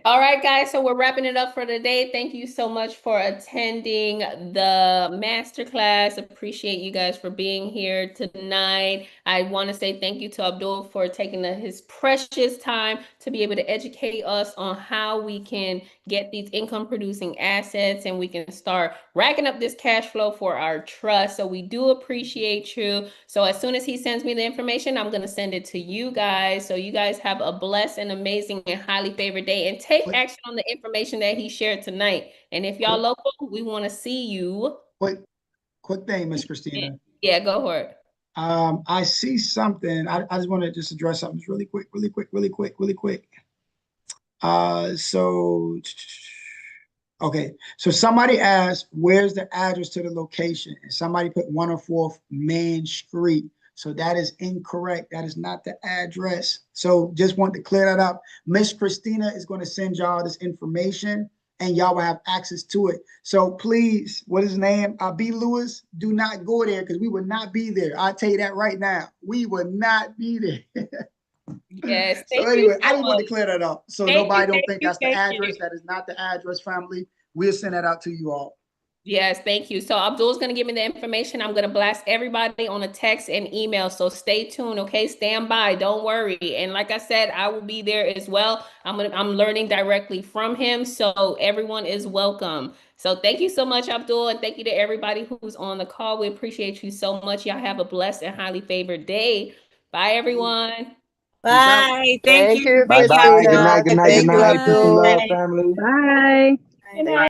All right, guys, so we're wrapping it up for today. Thank you so much for attending the masterclass. Appreciate you guys for being here tonight. I want to say thank you to Abdul for taking his precious time to be able to educate us on how we can get these income producing assets and we can start racking up this cash flow for our trust. So we do appreciate you. So as soon as he sends me the information, I'm going to send it to you guys. So you guys have a blessed and amazing and highly favored day and take action on the information that he shared tonight. And if y'all local, we want to see you. Quick thing, Miss Christina. Yeah, go for it. I see something. I just want to just address something really quick. Okay. So somebody asked, where's the address to the location? And somebody put 104th Main Street. So that is incorrect. That is not the address. So just want to clear that up. Miss Christina is going to send y'all this information and y'all will have access to it. So please, what is his name? B. Lewis, do not go there because we would not be there. I'll tell you that right now. We would not be there. Yes. So anyway, I just want to clear that up. So nobody don't think that's the address. That is not the address, family. We'll send that out to you all. Yes, thank you. So Abdul's going to give me the information. I'm going to blast everybody on a text and email. So stay tuned, okay? Stand by. Don't worry. And like I said, I will be there as well. I'm learning directly from him. So everyone is welcome. So thank you so much, Abdul. And thank you to everybody who's on the call. We appreciate you so much. Y'all have a blessed and highly favored day. Bye, everyone. Bye. Thank you. Bye bye. Good night. Good night. Good Thank you, night. Peace and Abdul. love, family. Bye. Good night.